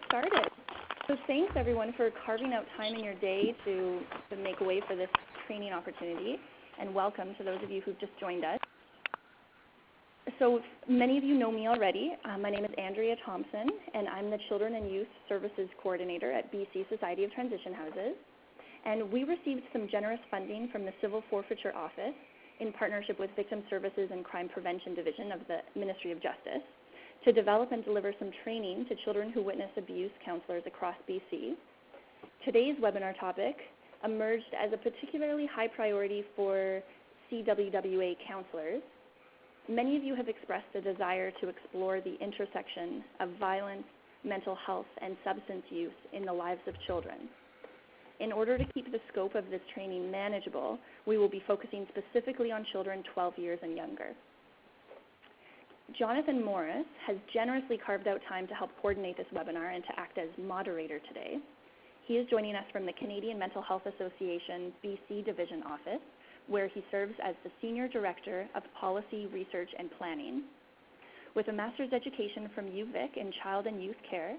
started. So thanks everyone for carving out time in your day to make way for this training opportunity, and welcome to those of you who've just joined us. So many of you know me already. My name is Andrea Thompson, and I'm the Children and Youth Services Coordinator at BC Society of Transition Houses. And we received some generous funding from the Civil Forfeiture Office in partnership with Victim Services and Crime Prevention Division of the Ministry of Justice to develop and deliver some training to children who witness abuse counselors across BC. Today's webinar topic emerged as a particularly high priority for CWWA counselors. Many of you have expressed a desire to explore the intersection of violence, mental health, and substance use in the lives of children. In order to keep the scope of this training manageable, we will be focusing specifically on children 12 years and younger. Jonny Morris has generously carved out time to help coordinate this webinar and to act as moderator today. He is joining us from the Canadian Mental Health Association BC Division Office, where he serves as the Senior Director of Policy, Research, and Planning. With a master's education from UVic in Child and Youth Care,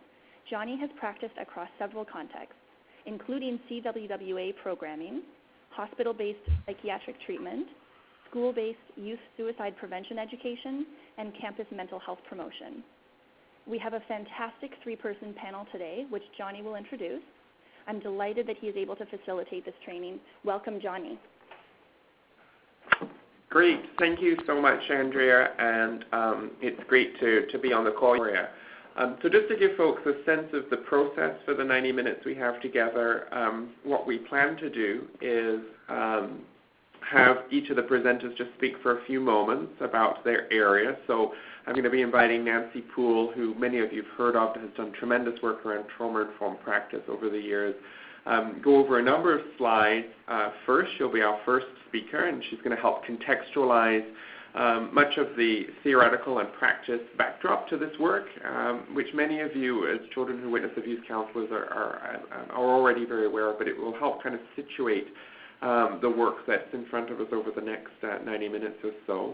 Jonny has practiced across several contexts, including CWWA programming, hospital-based psychiatric treatment, school-based youth suicide prevention education, and campus mental health promotion. We have a fantastic three-person panel today, which Jonny will introduce. I'm delighted that he is able to facilitate this training. Welcome, Jonny. Great. Thank you so much, Andrea, and it's great to be on the call here. So just to give folks a sense of the process for the 90 minutes we have together, what we plan to do is have each of the presenters just speak for a few moments about their area. So I'm going to be inviting Nancy Poole, who many of you have heard of, has done tremendous work around trauma-informed practice over the years. Go over a number of slides. First, she'll be our first speaker, and she's going to help contextualize much of the theoretical and practice backdrop to this work, which many of you as children who witness abuse counselors are already very aware of, but it will help kind of situate the work that's in front of us over the next 90 minutes or so.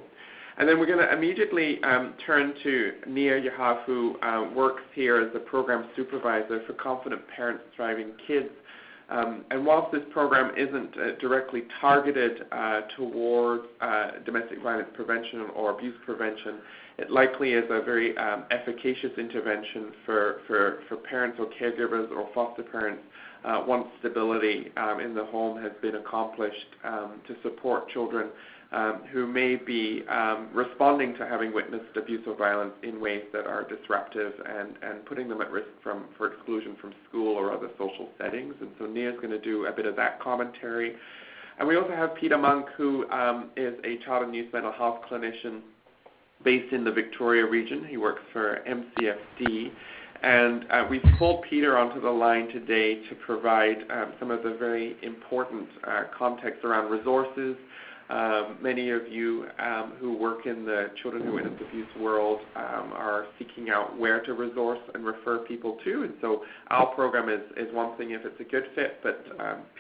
And then we're going to immediately turn to Nir Yahav, who works here as the Program Supervisor for Confident Parents Thriving Kids. And whilst this program isn't directly targeted towards domestic violence prevention or abuse prevention, it likely is a very efficacious intervention for parents or caregivers or foster parents once stability in the home has been accomplished to support children who may be responding to having witnessed abuse or violence in ways that are disruptive and putting them at risk for exclusion from school or other social settings. And so Nir's going to do a bit of that commentary. And we also have Peter Monk, who is a child and youth mental health clinician based in the Victoria region. He works for MCFD. And we've pulled Peter onto the line today to provide some of the very important context around resources. Many of you who work in the children who witness abuse world are seeking out where to resource and refer people to. And so our program is one thing if it's a good fit, but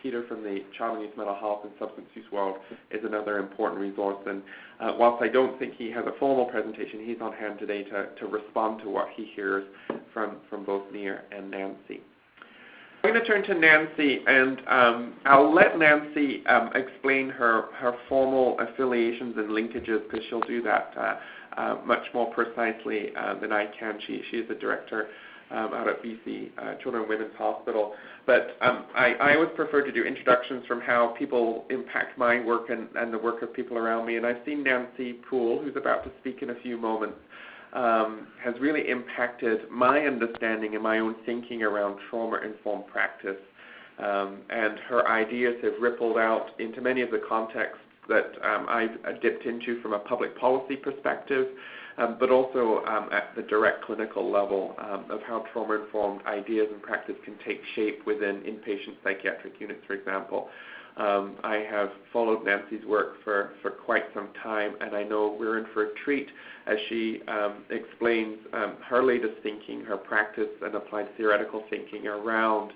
Peter from the child and youth mental health and substance use world is another important resource. And whilst I don't think he has a formal presentation, he's on hand today to respond to what he hears from both Nir and Nancy. I'm going to turn to Nancy, and I'll let Nancy explain her formal affiliations and linkages, because she'll do that much more precisely than I can. She is a director out at BC Children and Women's Hospital. But I always prefer to do introductions from how people impact my work and the work of people around me. And I've seen Nancy Poole, who's about to speak in a few moments, has really impacted my understanding and my own thinking around trauma-informed practice. And her ideas have rippled out into many of the contexts that I've dipped into from a public policy perspective, but also at the direct clinical level of how trauma-informed ideas and practice can take shape within inpatient psychiatric units, for example. I have followed Nancy's work for quite some time, and I know we're in for a treat as she explains her latest thinking, her practice and applied theoretical thinking around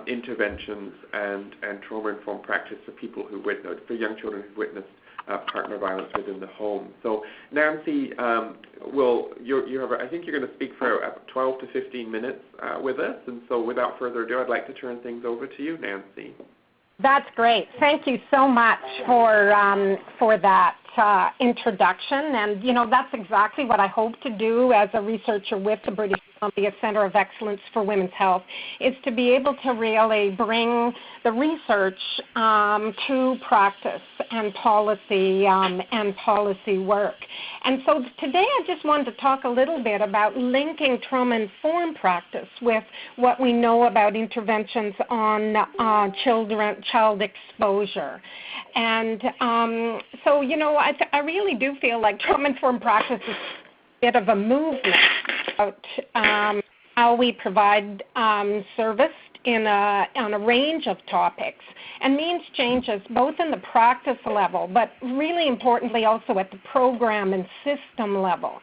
interventions and trauma-informed practice for people who for young children who've witnessed partner violence within the home. So Nancy, I think you're going to speak for 12 to 15 minutes with us, and so without further ado, I'd like to turn things over to you, Nancy. That's great. Thank you so much for that introduction. And, that's exactly what I hope to do as a researcher with the British Columbia Centre of Excellence for Women's Health, is to be able to really bring the research to practice and policy work. And so today I just wanted to talk a little bit about linking trauma-informed practice with what we know about interventions on child exposure. And so, I really do feel like trauma-informed practice is a bit of a movement about how we provide service on a range of topics, and means changes both in the practice level, but really importantly also at the program and system level.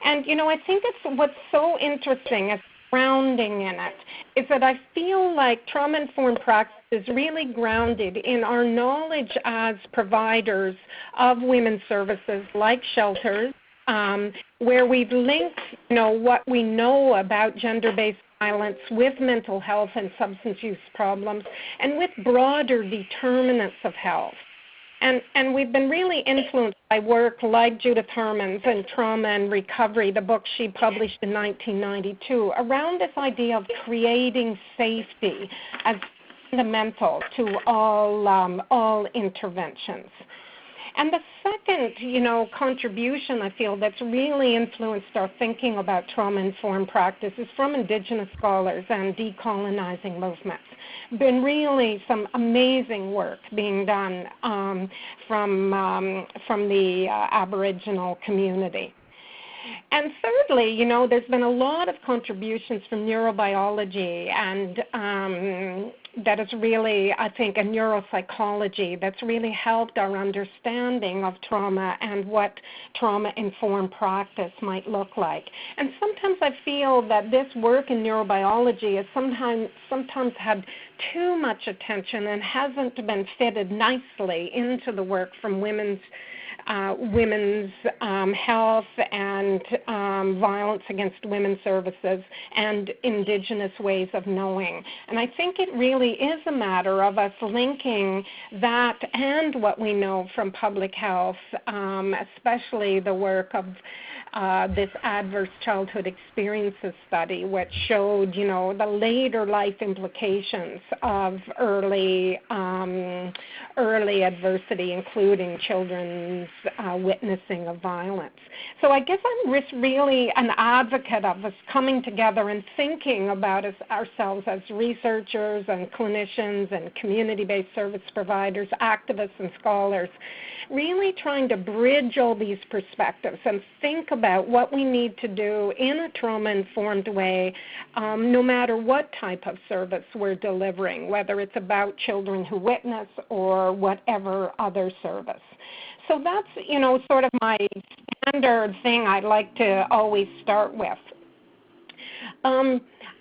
And, I think what's so interesting is grounding in it is that I feel like trauma-informed practice is really grounded in our knowledge as providers of women's services like shelters, where we've linked, what we know about gender-based violence with mental health and substance use problems, and with broader determinants of health. And we've been really influenced by work like Judith Herman's in Trauma and Recovery, the book she published in 1992, around this idea of creating safety as fundamental to all interventions. And the second, contribution I feel that's really influenced our thinking about trauma-informed practice is from Indigenous scholars and decolonizing movements. Been really some amazing work being done from the Aboriginal community. And thirdly, there's been a lot of contributions from neurobiology and that is really, I think, a neuropsychology that's really helped our understanding of trauma and what trauma-informed practice might look like. And sometimes I feel that this work in neurobiology has sometimes had too much attention and hasn't been fitted nicely into the work from women's health and violence against women's services and Indigenous ways of knowing. And I think it really is a matter of us linking that and what we know from public health, especially the work of this adverse childhood experiences study, which showed, the later life implications of early adversity, including children's witnessing of violence. So I guess I'm really an advocate of us coming together and thinking about ourselves as researchers and clinicians and community-based service providers, activists and scholars, really trying to bridge all these perspectives and think about what we need to do in a trauma-informed way, no matter what type of service we're delivering, whether it's about children who witness or whatever other service. So that's, sort of my standard thing I'd like to always start with.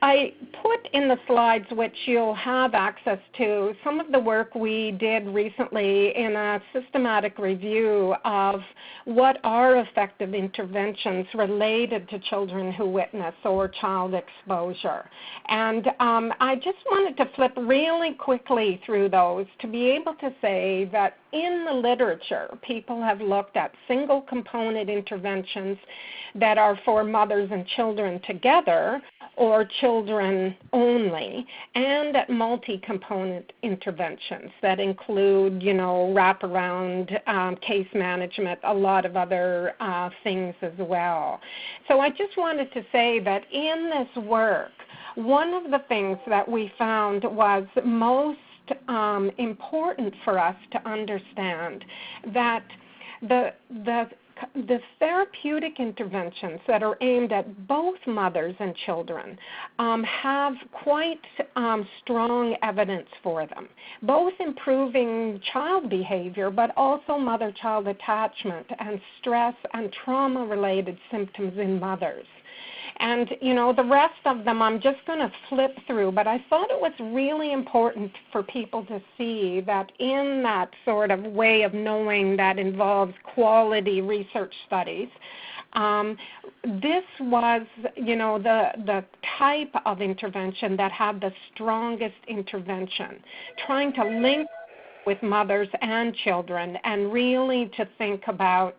I put in the slides, which you'll have access to, some of the work we did recently in a systematic review of what are effective interventions related to children who witness or child exposure. And I just wanted to flip really quickly through those to be able to say that in the literature, people have looked at single component interventions that are for mothers and children together or children only, and at multi-component interventions that include, wraparound case management, a lot of other things as well. So I just wanted to say that in this work, one of the things that we found was most important for us to understand that the therapeutic interventions that are aimed at both mothers and children have quite strong evidence for them, both improving child behavior but also mother-child attachment and stress and trauma-related symptoms in mothers. And, you know, the rest of them I'm just going to flip through, but I thought it was really important for people to see that in that sort of way of knowing that involves quality research studies, this was, you know, the type of intervention that had the strongest intervention, trying to link with mothers and children and really to think about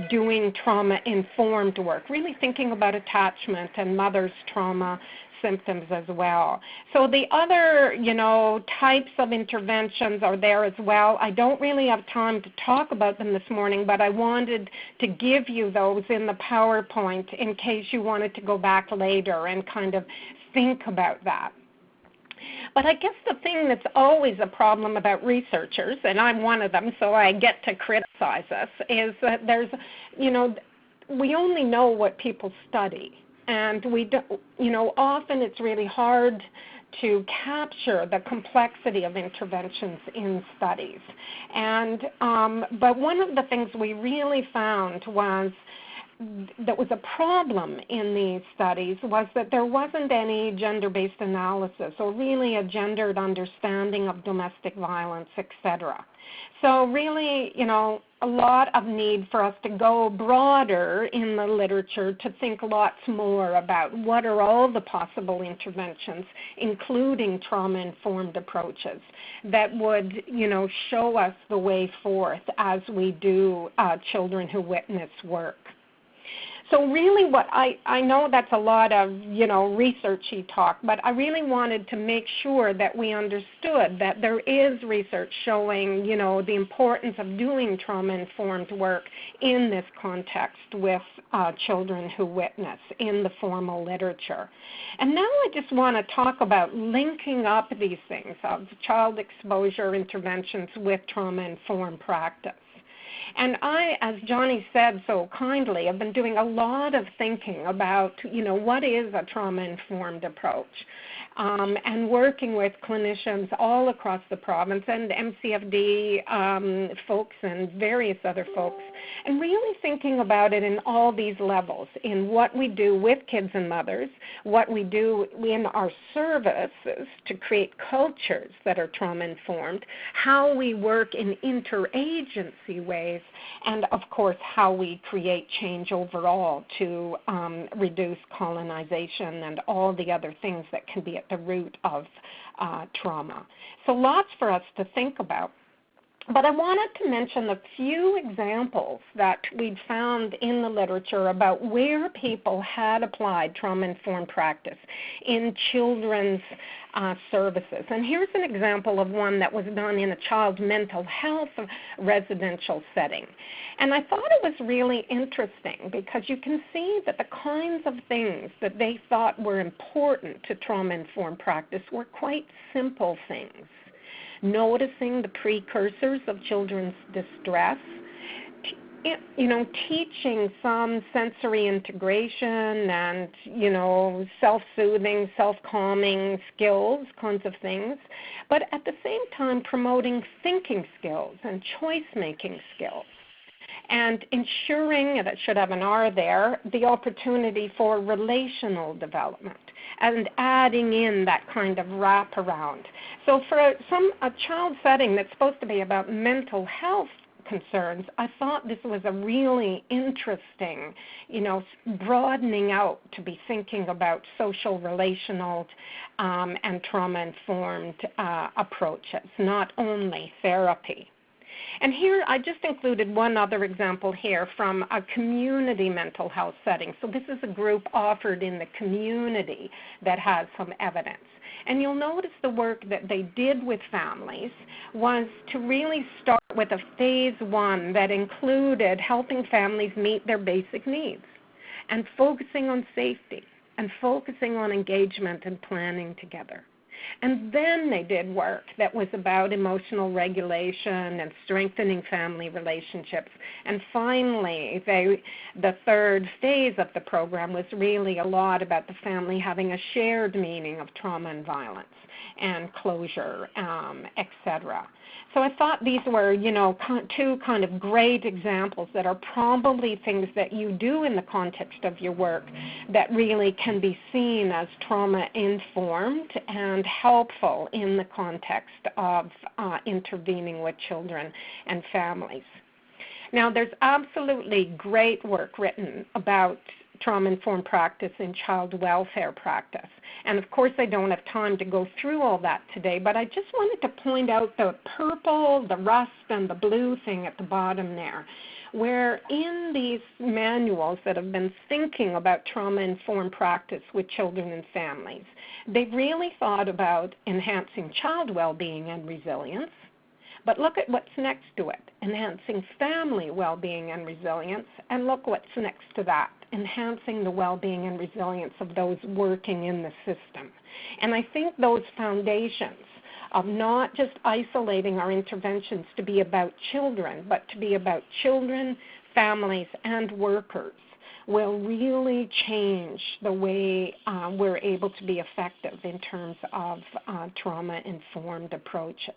doing trauma-informed work, really thinking about attachment and mother's trauma symptoms as well. So the other, you know, types of interventions are there as well. I don't really have time to talk about them this morning, but I wanted to give you those in the PowerPoint in case you wanted to go back later and kind of think about that. But I guess the thing that's always a problem about researchers, and I'm one of them, so I get to criticize us, is that there's, you know, we only know what people study. And we don't, you know, often it's really hard to capture the complexity of interventions in studies. And but one of the things we really found was that was a problem in these studies was that there wasn't any gender-based analysis or really a gendered understanding of domestic violence, etc. So really, you know, a lot of need for us to go broader in the literature to think lots more about what are all the possible interventions, including trauma-informed approaches, that would, you know, show us the way forth as we do children who witness work. So really what I know that's a lot of, you know, researchy talk, but I really wanted to make sure that we understood that there is research showing, you know, the importance of doing trauma-informed work in this context with children who witness in the formal literature. And now I just want to talk about linking up these things of child exposure interventions with trauma-informed practice. And I, as Jonny said so kindly, have been doing a lot of thinking about, you know, what is a trauma-informed approach, and working with clinicians all across the province and MCFD folks and various other folks, and really thinking about it in all these levels, in what we do with kids and mothers, what we do in our services to create cultures that are trauma-informed, how we work in interagency ways, and of course how we create change overall to reduce colonization and all the other things that can be at the root of trauma. So lots for us to think about. But I wanted to mention a few examples that we'd found in the literature about where people had applied trauma-informed practice in children's services. And here's an example of one that was done in a child's mental health residential setting. And I thought it was really interesting because you can see that the kinds of things that they thought were important to trauma-informed practice were quite simple things. Noticing the precursors of children's distress, you know, teaching some sensory integration and, you know, self-soothing, self-calming skills, kinds of things, but at the same time promoting thinking skills and choice-making skills. And ensuring, that should have an R there, the opportunity for relational development and adding in that kind of wraparound. So for a child setting that's supposed to be about mental health concerns, I thought this was a really interesting, you know, broadening out to be thinking about social, relational, and trauma-informed approaches, not only therapy. And here I just included one other example here from a community mental health setting. So this is a group offered in the community that has some evidence. And you'll notice the work that they did with families was to really start with a phase one that included helping families meet their basic needs and focusing on safety and focusing on engagement and planning together. And then they did work that was about emotional regulation and strengthening family relationships. And finally, the third phase of the program was really a lot about the family having a shared meaning of trauma and violence and closure, etc. So I thought these were, two kind of great examples that are probably things that you do in the context of your work that really can be seen as trauma-informed and helpful in the context of intervening with children and families. Now, there's absolutely great work written about trauma-informed practice in child welfare practice. And of course, I don't have time to go through all that today, but I just wanted to point out the purple, the rust, and the blue thing at the bottom there, where in these manuals that have been thinking about trauma-informed practice with children and families, they've really thought about enhancing child well-being and resilience. But look at what's next to it, enhancing family well-being and resilience, and look what's next to that, enhancing the well-being and resilience of those working in the system. And I think those foundations of not just isolating our interventions to be about children, but to be about children, families, and workers will really change the way we're able to be effective in terms of trauma-informed approaches.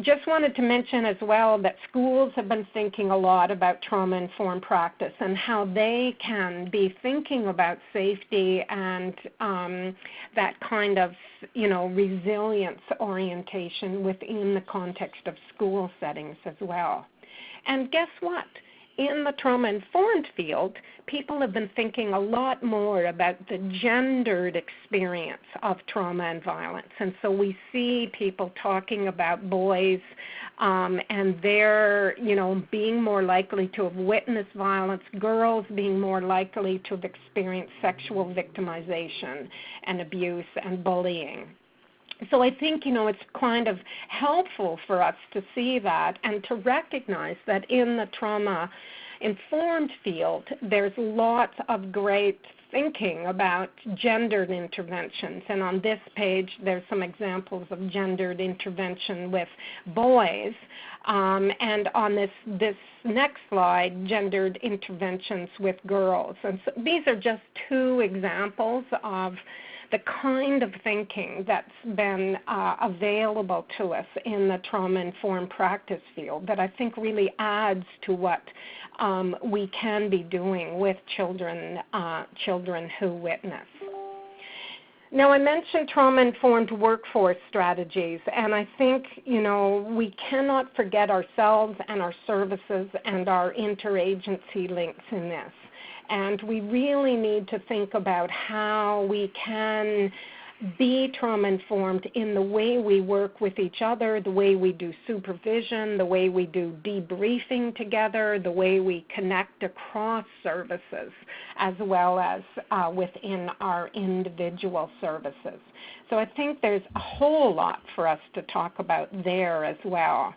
Just wanted to mention as well that schools have been thinking a lot about trauma-informed practice and how they can be thinking about safety and that kind of, resilience orientation within the context of school settings as well. And guess what? In the trauma-informed field, people have been thinking a lot more about the gendered experience of trauma and violence. And so we see people talking about boys and their, being more likely to have witnessed violence, girls being more likely to have experienced sexual victimization and abuse and bullying. So I think, it's kind of helpful for us to see that and to recognize that in the trauma-informed field, there's lots of great thinking about gendered interventions. And on this page, there's some examples of gendered intervention with boys. And on this next slide, gendered interventions with girls. And so these are just two examples of the kind of thinking that's been available to us in the trauma-informed practice field that I think really adds to what we can be doing with children who witness. Now, I mentioned trauma-informed workforce strategies, and I think, we cannot forget ourselves and our services and our interagency links in this. And we really need to think about how we can be trauma-informed in the way we work with each other, the way we do supervision, the way we do debriefing together, the way we connect across services, as well as within our individual services. So I think there's a whole lot for us to talk about there as well.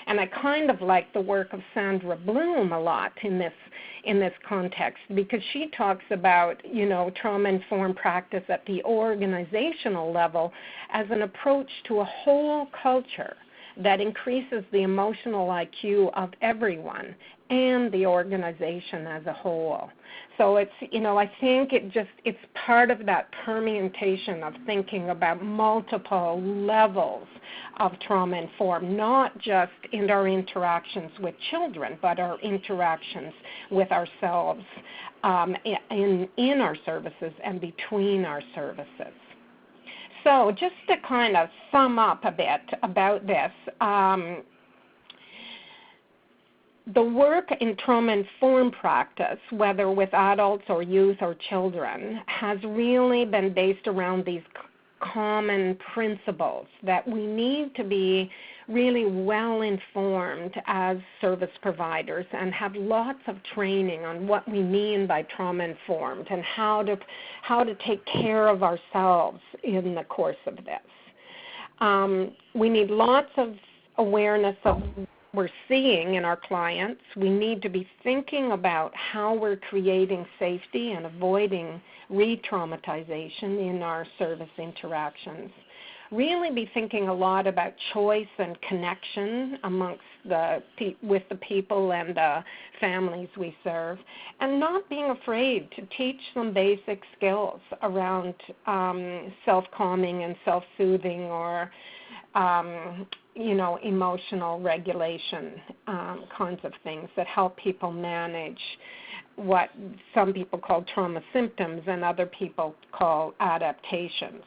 And I kind of like the work of Sandra Bloom a lot in this context, because she talks about, trauma-informed practice at the organizational level as an approach to a whole culture that increases the emotional IQ of everyone and the organization as a whole. So it's, I think it's part of that permutation of thinking about multiple levels of trauma-informed, not just in our interactions with children, but our interactions with ourselves in our services and between our services. So just to kind of sum up a bit about this, the work in trauma-informed practice, whether with adults or youth or children, has really been based around these common principles that we need to be really well informed as service providers and have lots of training on what we mean by trauma-informed and how to take care of ourselves in the course of this. We need lots of awareness of we're seeing in our clients. We need to be thinking about how we're creating safety and avoiding re-traumatization in our service interactions. Really be thinking a lot about choice and connection amongst with the people and the families we serve, and not being afraid to teach some basic skills around self-calming and self-soothing, or emotional regulation kinds of things that help people manage what some people call trauma symptoms and other people call adaptations.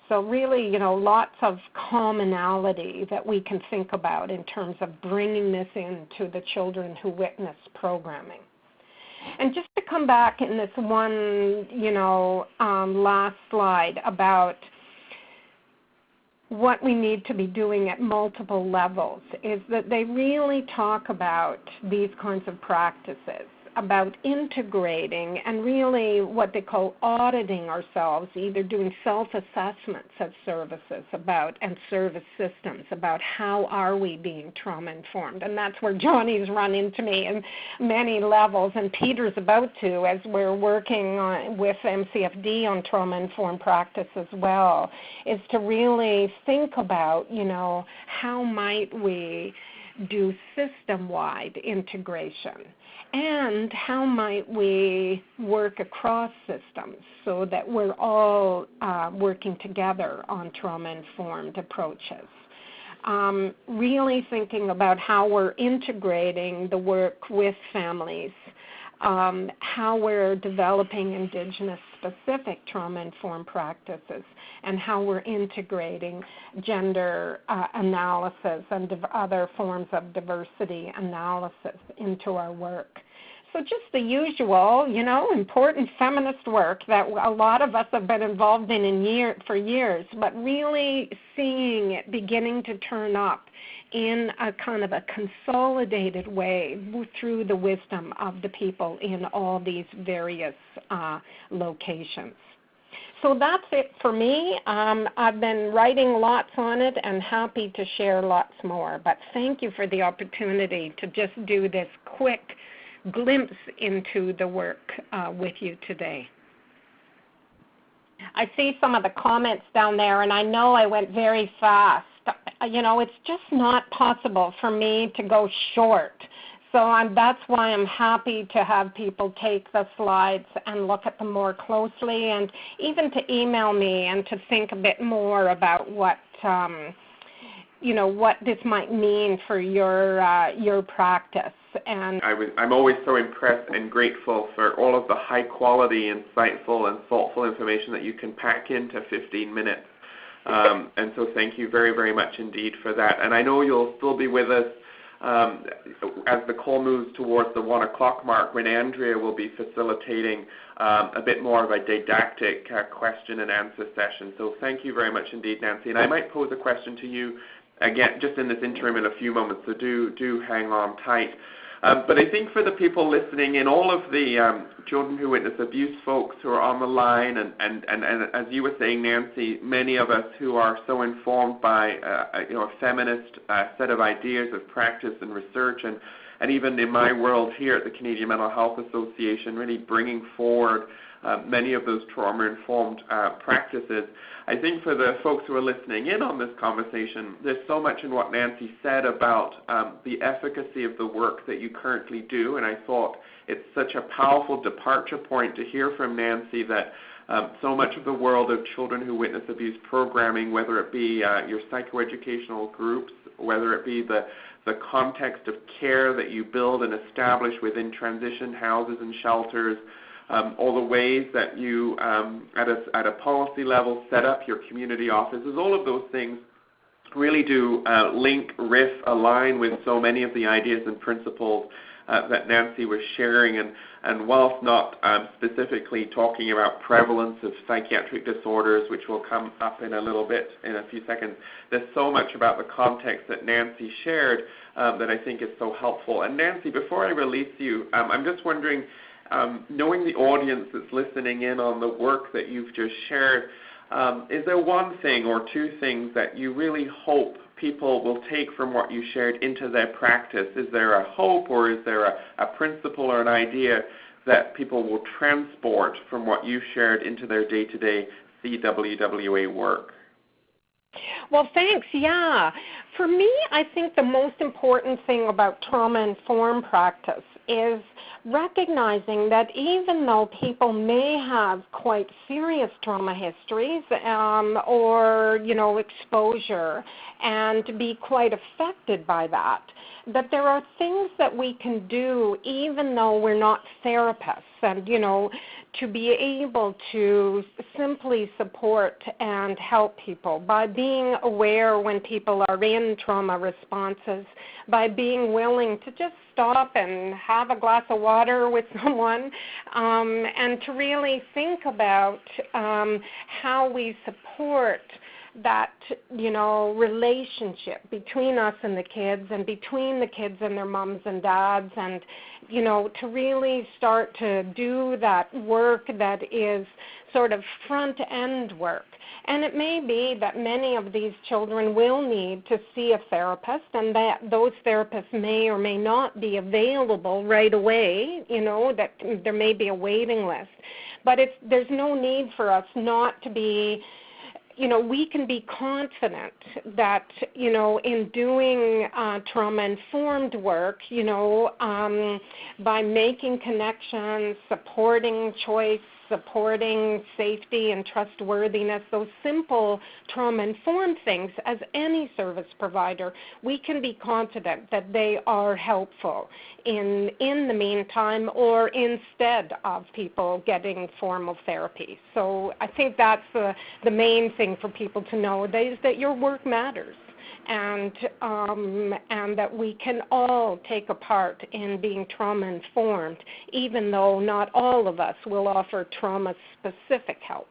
So really, lots of commonality that we can think about in terms of bringing this into the children who witness programming. And just to come back in this one, last slide about what we need to be doing at multiple levels, is that they really talk about these kinds of practices, about integrating and really what they call auditing ourselves, either doing self-assessments of services and service systems about how are we being trauma-informed. And that's where Jonny's run into me in many levels, and Peter's about to, as we're working with MCFD on trauma-informed practice as well, is to really think about, how might we do system-wide integration, and how might we work across systems so that we're all working together on trauma-informed approaches. Really thinking about how we're integrating the work with families, how we're developing Indigenous-specific trauma-informed practices, and how we're integrating gender analysis and other forms of diversity analysis into our work. So just the usual, important feminist work that a lot of us have been involved in for years, but really seeing it beginning to turn up in a kind of a consolidated way through the wisdom of the people in all these various locations. So that's it for me. I've been writing lots on it and happy to share lots more, but thank you for the opportunity to just do this quick glimpse into the work with you today. I see some of the comments down there, and I know I went very fast. It's just not possible for me to go short. So that's why I'm happy to have people take the slides and look at them more closely, and even to email me and to think a bit more about what what this might mean for your practice. And I'm always so impressed and grateful for all of the high quality, insightful, and thoughtful information that you can pack into 15 minutes. And so thank you very, very much indeed for that. And I know you'll still be with us as the call moves towards the 1 o'clock mark, when Andrea will be facilitating a bit more of a didactic question and answer session. So thank you very much indeed, Nancy. And I might pose a question to you again just in this interim in a few moments, so do hang on tight. But I think for the people listening in, all of the children who witness abuse folks who are on the line, and as you were saying, Nancy, many of us who are so informed by a feminist set of ideas of practice and research, and even in my world here at the Canadian Mental Health Association, really bringing forward many of those trauma-informed practices. I think for the folks who are listening in on this conversation, there's so much in what Nancy said about the efficacy of the work that you currently do, and I thought it's such a powerful departure point to hear from Nancy that so much of the world of children who witness abuse programming, whether it be your psychoeducational groups, whether it be the context of care that you build and establish within transition houses and shelters, all the ways that you, at a policy level, set up your community offices, all of those things really do link, riff, align with so many of the ideas and principles that Nancy was sharing. And whilst not specifically talking about prevalence of psychiatric disorders, which will come up in a little bit, in a few seconds, there's so much about the context that Nancy shared that I think is so helpful. And Nancy, before I release you, I'm just wondering, knowing the audience that's listening in on the work that you've just shared, is there one thing or two things that you really hope people will take from what you shared into their practice? Is there a hope, or is there a principle or an idea that people will transport from what you shared into their day-to-day CWWA work? Well, thanks. Yeah. For me, I think the most important thing about trauma-informed practice is recognizing that even though people may have quite serious trauma histories or, exposure and be quite affected by that there are things that we can do even though we're not therapists, and, to be able to simply support and help people by being aware when people are in trauma responses, by being willing to just stop and have a glass of water with someone, and to really think about how we support that, relationship between us and the kids, and between the kids and their moms and dads, and, to really start to do that work that is sort of front-end work. And it may be that many of these children will need to see a therapist, and that those therapists may or may not be available right away, that there may be a waiting list. But there's no need for us not to be, we can be confident that, in doing trauma-informed work, by making connections, supporting choice, supporting safety and trustworthiness, those simple trauma-informed things, as any service provider, we can be confident that they are helpful in the meantime or instead of people getting formal therapy. So I think that's the main thing for people to know, is that your work matters. And that we can all take a part in being trauma-informed, even though not all of us will offer trauma-specific help.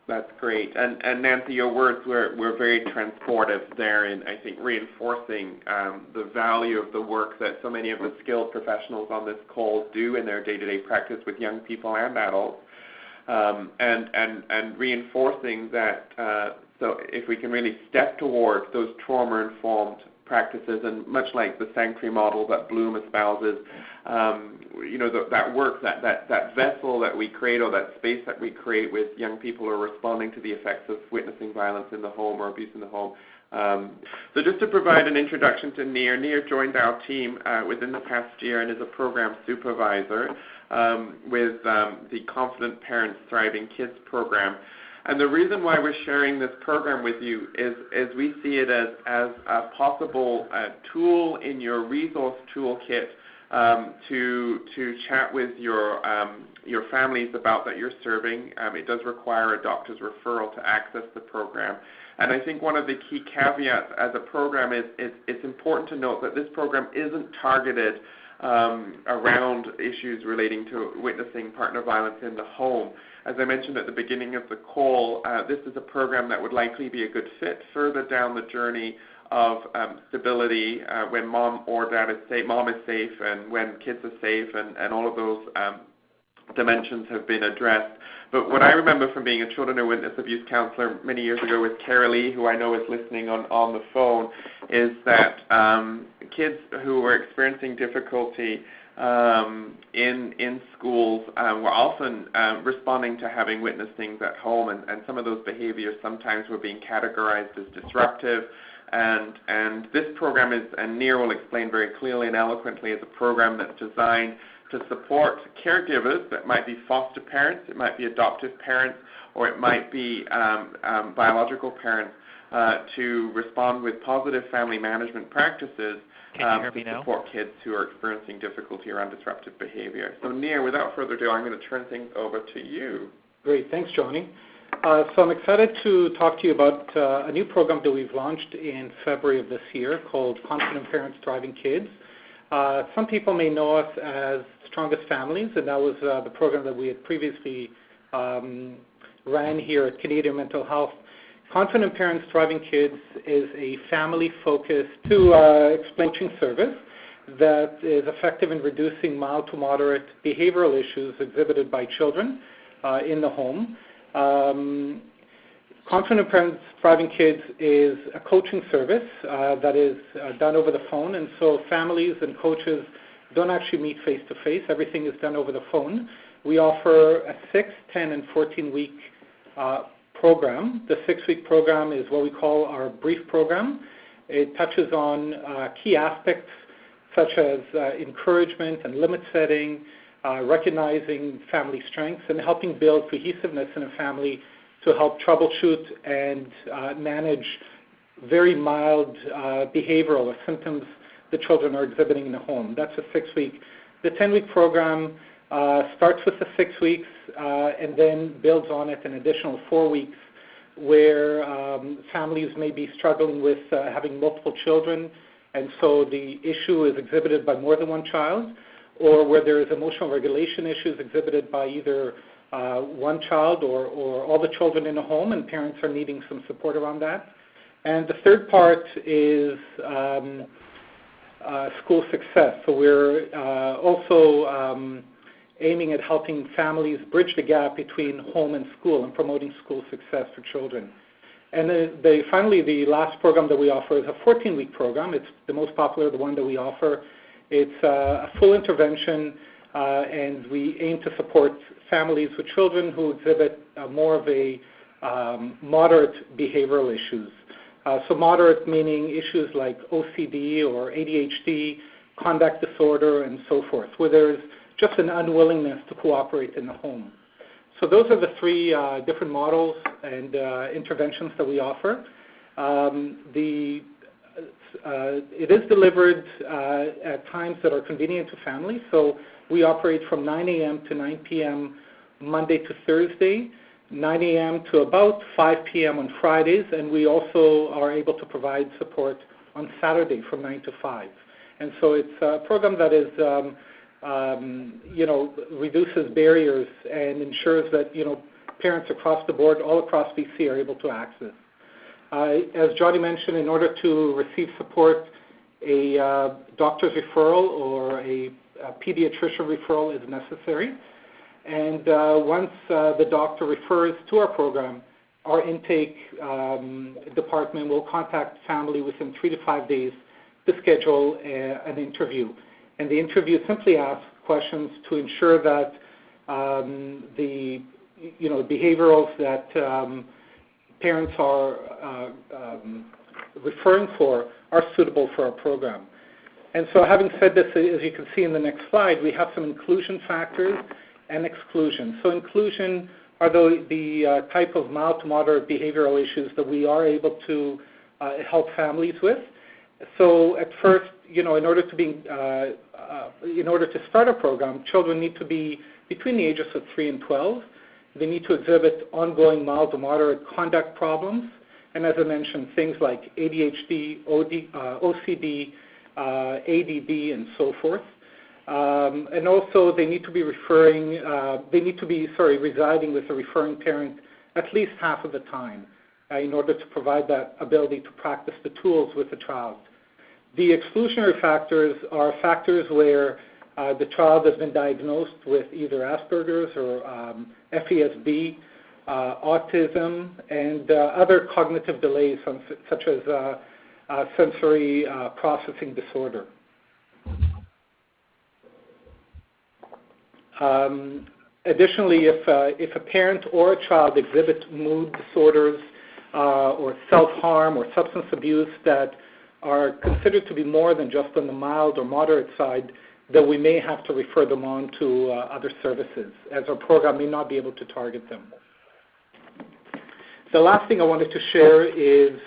That's great. And Nancy, your words were very transportive there in, I think, reinforcing the value of the work that so many of the skilled professionals on this call do in their day-to-day practice with young people and adults, and reinforcing that so if we can really step towards those trauma-informed practices, and much like the sanctuary model that Bloom espouses, that work, that vessel that we create, or that space that we create with young people who are responding to the effects of witnessing violence in the home or abuse in the home. So just to provide an introduction to Nir. Nir joined our team within the past year and is a program supervisor with the Confident Parents Thriving Kids program. And the reason why we're sharing this program with you is we see it as a possible tool in your resource toolkit to chat with your families about that you're serving. It does require a doctor's referral to access the program. And I think one of the key caveats as a program is it's important to note that this program isn't targeted around issues relating to witnessing partner violence in the home. As I mentioned at the beginning of the call, this is a program that would likely be a good fit further down the journey of stability when mom or dad is safe, mom is safe, and when kids are safe, and all of those dimensions have been addressed. But what I remember from being a children and witness abuse counselor many years ago with Cara Lee, who I know is listening on the phone, is that kids who were experiencing difficulty in schools were often responding to having witnessed things at home, and some of those behaviors sometimes were being categorized as disruptive. And this program is, and Nir will explain very clearly and eloquently, is a program that's designed to support caregivers that might be foster parents, it might be adoptive parents, or it might be biological parents to respond with positive family management practices to support kids who are experiencing difficulty around disruptive behavior. So Nir, without further ado, I'm going to turn things over to you. Great, thanks Jonny. So I'm excited to talk to you about a new program that we've launched in February of this year called Confident Parents Thriving Kids. Some people may know us as Strongest Families, and that was the program that we had previously ran here at Canadian Mental Health. Confident Parents Thriving Kids is a family-focused coaching service that is effective in reducing mild to moderate behavioral issues exhibited by children in the home. Confident Parents Thriving Kids is a coaching service that is done over the phone, and so families and coaches don't actually meet face-to-face. Everything is done over the phone. We offer a 6, 10, and 14-week program. The 6-week program is what we call our brief program. It touches on key aspects such as encouragement and limit setting, recognizing family strengths, and helping build cohesiveness in a family to help troubleshoot and manage very mild behavioral or symptoms the children are exhibiting in the home. That's a 6-week. The 10-week program starts with the 6 weeks and then builds on it an additional 4 weeks where families may be struggling with having multiple children, and so the issue is exhibited by more than one child, or where there is emotional regulation issues exhibited by either one child or all the children in the home, and parents are needing some support around that. And the third part is school success. So we're also aiming at helping families bridge the gap between home and school and promoting school success for children. And finally, the last program that we offer is a 14-week program. It's the most popular, the one that we offer. It's a full intervention, and we aim to support families with children who exhibit more of a moderate behavioral issues. So moderate meaning issues like OCD or ADHD, conduct disorder, and so forth, where there's just an unwillingness to cooperate in the home. So those are the 3 different models and interventions that we offer. It is delivered at times that are convenient to families. So we operate from 9 a.m. to 9 p.m. Monday to Thursday, 9 a.m. to about 5 p.m. on Fridays, and we also are able to provide support on Saturday from 9 to 5. And so it's a program that is, reduces barriers and ensures that, parents across the board, all across BC, are able to access. As Jonny mentioned, in order to receive support, a doctor's referral or a pediatrician referral is necessary. And once the doctor refers to our program, our intake department will contact family within 3 to 5 days to schedule an interview. And the interview simply asks questions to ensure that the behaviorals that parents are referring for are suitable for our program. And so having said this, as you can see in the next slide, we have some inclusion factors and exclusion. So inclusion are the type of mild to moderate behavioral issues that we are able to help families with. So at first, in order to start a program, children need to be between the ages of 3 and 12. They need to exhibit ongoing mild to moderate conduct problems, and as I mentioned, things like ADHD, OCD, ADD, and so forth. And also, they need to be residing with a referring parent at least half of the time in order to provide that ability to practice the tools with the child. The exclusionary factors are factors where the child has been diagnosed with either Asperger's or FESB, autism, and other cognitive delays such as sensory processing disorder. Additionally, if a parent or a child exhibits mood disorders or self-harm or substance abuse that are considered to be more than just on the mild or moderate side, then we may have to refer them on to other services, as our program may not be able to target them. The last thing I wanted to share is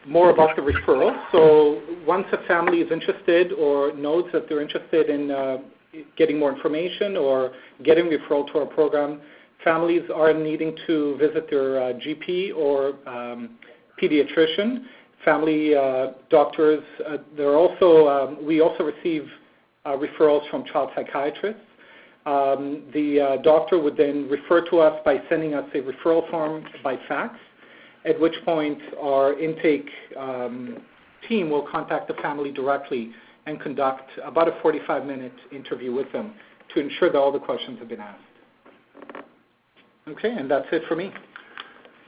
more about the referral. So once a family is interested or knows that they're interested in getting more information or getting referral to our program, families are needing to visit their GP or pediatrician, family doctors. We also receive referrals from child psychiatrists. The doctor would then refer to us by sending us a referral form by fax, at which point our intake team will contact the family directly and conduct about a 45-minute interview with them to ensure that all the questions have been asked. Okay, and that's it for me.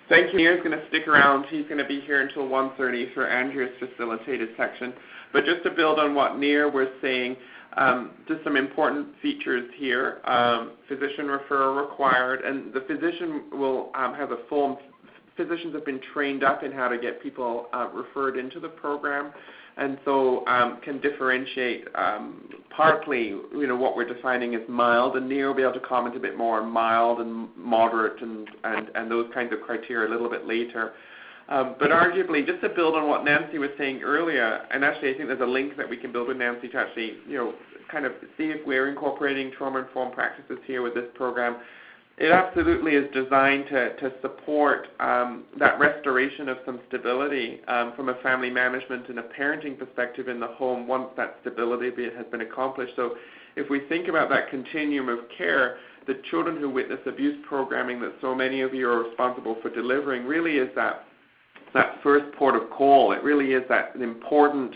Thank you. Nir's going to stick around. He's going to be here until 1:30 for Andrea's facilitated section. But just to build on what Nir was saying, just some important features here. Physician referral required, and the physician will have a form. Physicians have been trained up in how to get people referred into the program, and so can differentiate partly, what we're defining as mild, and Nir will be able to comment a bit more on mild and moderate and those kinds of criteria a little bit later. But arguably, just to build on what Nancy was saying earlier, and actually I think there's a link that we can build with Nancy to actually, kind of see if we're incorporating trauma-informed practices here with this program. It absolutely is designed to support that restoration of some stability from a family management and a parenting perspective in the home once that stability has been accomplished. So if we think about that continuum of care, the children who witness abuse programming that so many of you are responsible for delivering really is that first port of call. It really is that important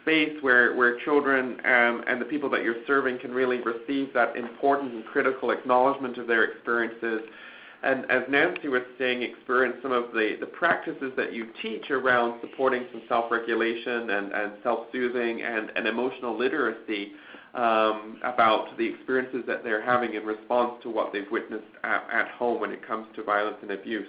space where children and the people that you're serving can really receive that important and critical acknowledgement of their experiences. And as Nancy was saying, experience some of the practices that you teach around supporting some self-regulation and self-soothing and emotional literacy about the experiences that they're having in response to what they've witnessed at home when it comes to violence and abuse.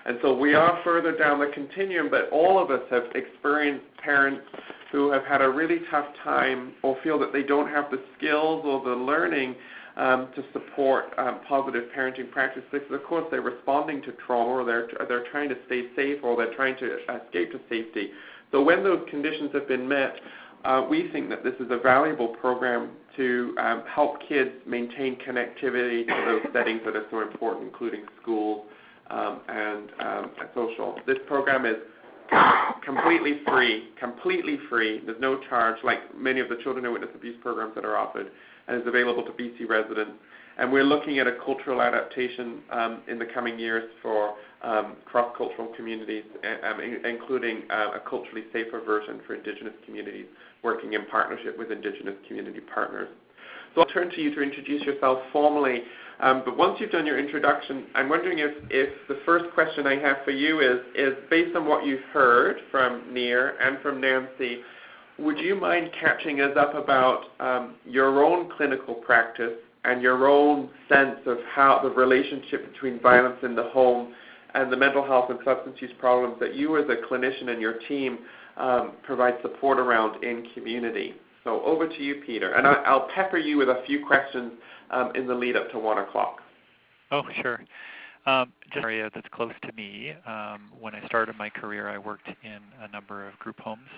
And so we are further down the continuum, but all of us have experienced parents who have had a really tough time or feel that they don't have the skills or the learning to support positive parenting practices because, of course, they're responding to trauma or they're trying to stay safe or they're trying to escape to safety. So when those conditions have been met, we think that this is a valuable program to help kids maintain connectivity to those settings that are so important, including schools, and social. This program is completely free. There's no charge, like many of the children who witness abuse programs that are offered, and is available to BC residents. And we're looking at a cultural adaptation in the coming years for cross-cultural communities, including a culturally safer version for Indigenous communities, working in partnership with Indigenous community partners. So I'll turn to you to introduce yourself formally. But once you've done your introduction, I'm wondering if the first question I have for you is based on what you've heard from Nir and from Nancy, would you mind catching us up about your own clinical practice and your own sense of how the relationship between violence in the home and the mental health and substance use problems that you as a clinician and your team provide support around in community? So over to you, Peter. And I'll pepper you with a few questions in the lead up to 1 o'clock. Oh, sure. Just an area that's close to me. When I started my career, I worked in a number of group homes,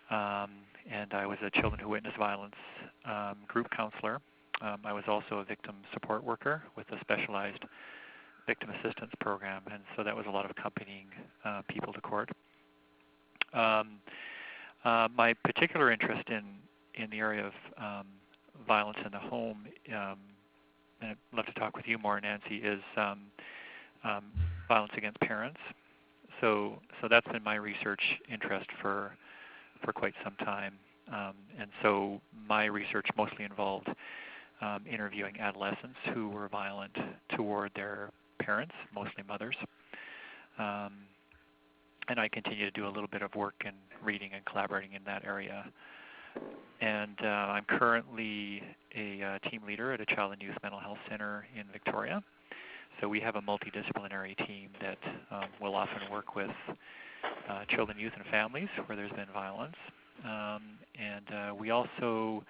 and I was a children who witness violence group counselor. I was also a victim support worker with a specialized victim assistance program, and so that was a lot of accompanying people to court. My particular interest in the area of violence in the home, and I'd love to talk with you more, Nancy, is violence against parents. So that's been my research interest for quite some time. And so my research mostly involved interviewing adolescents who were violent toward their parents, mostly mothers. And I continue to do a little bit of work in reading and collaborating in that area. And I'm currently a team leader at a child and youth mental health center in Victoria. So we have a multidisciplinary team that will often work with children, youth, and families where there's been violence. And we also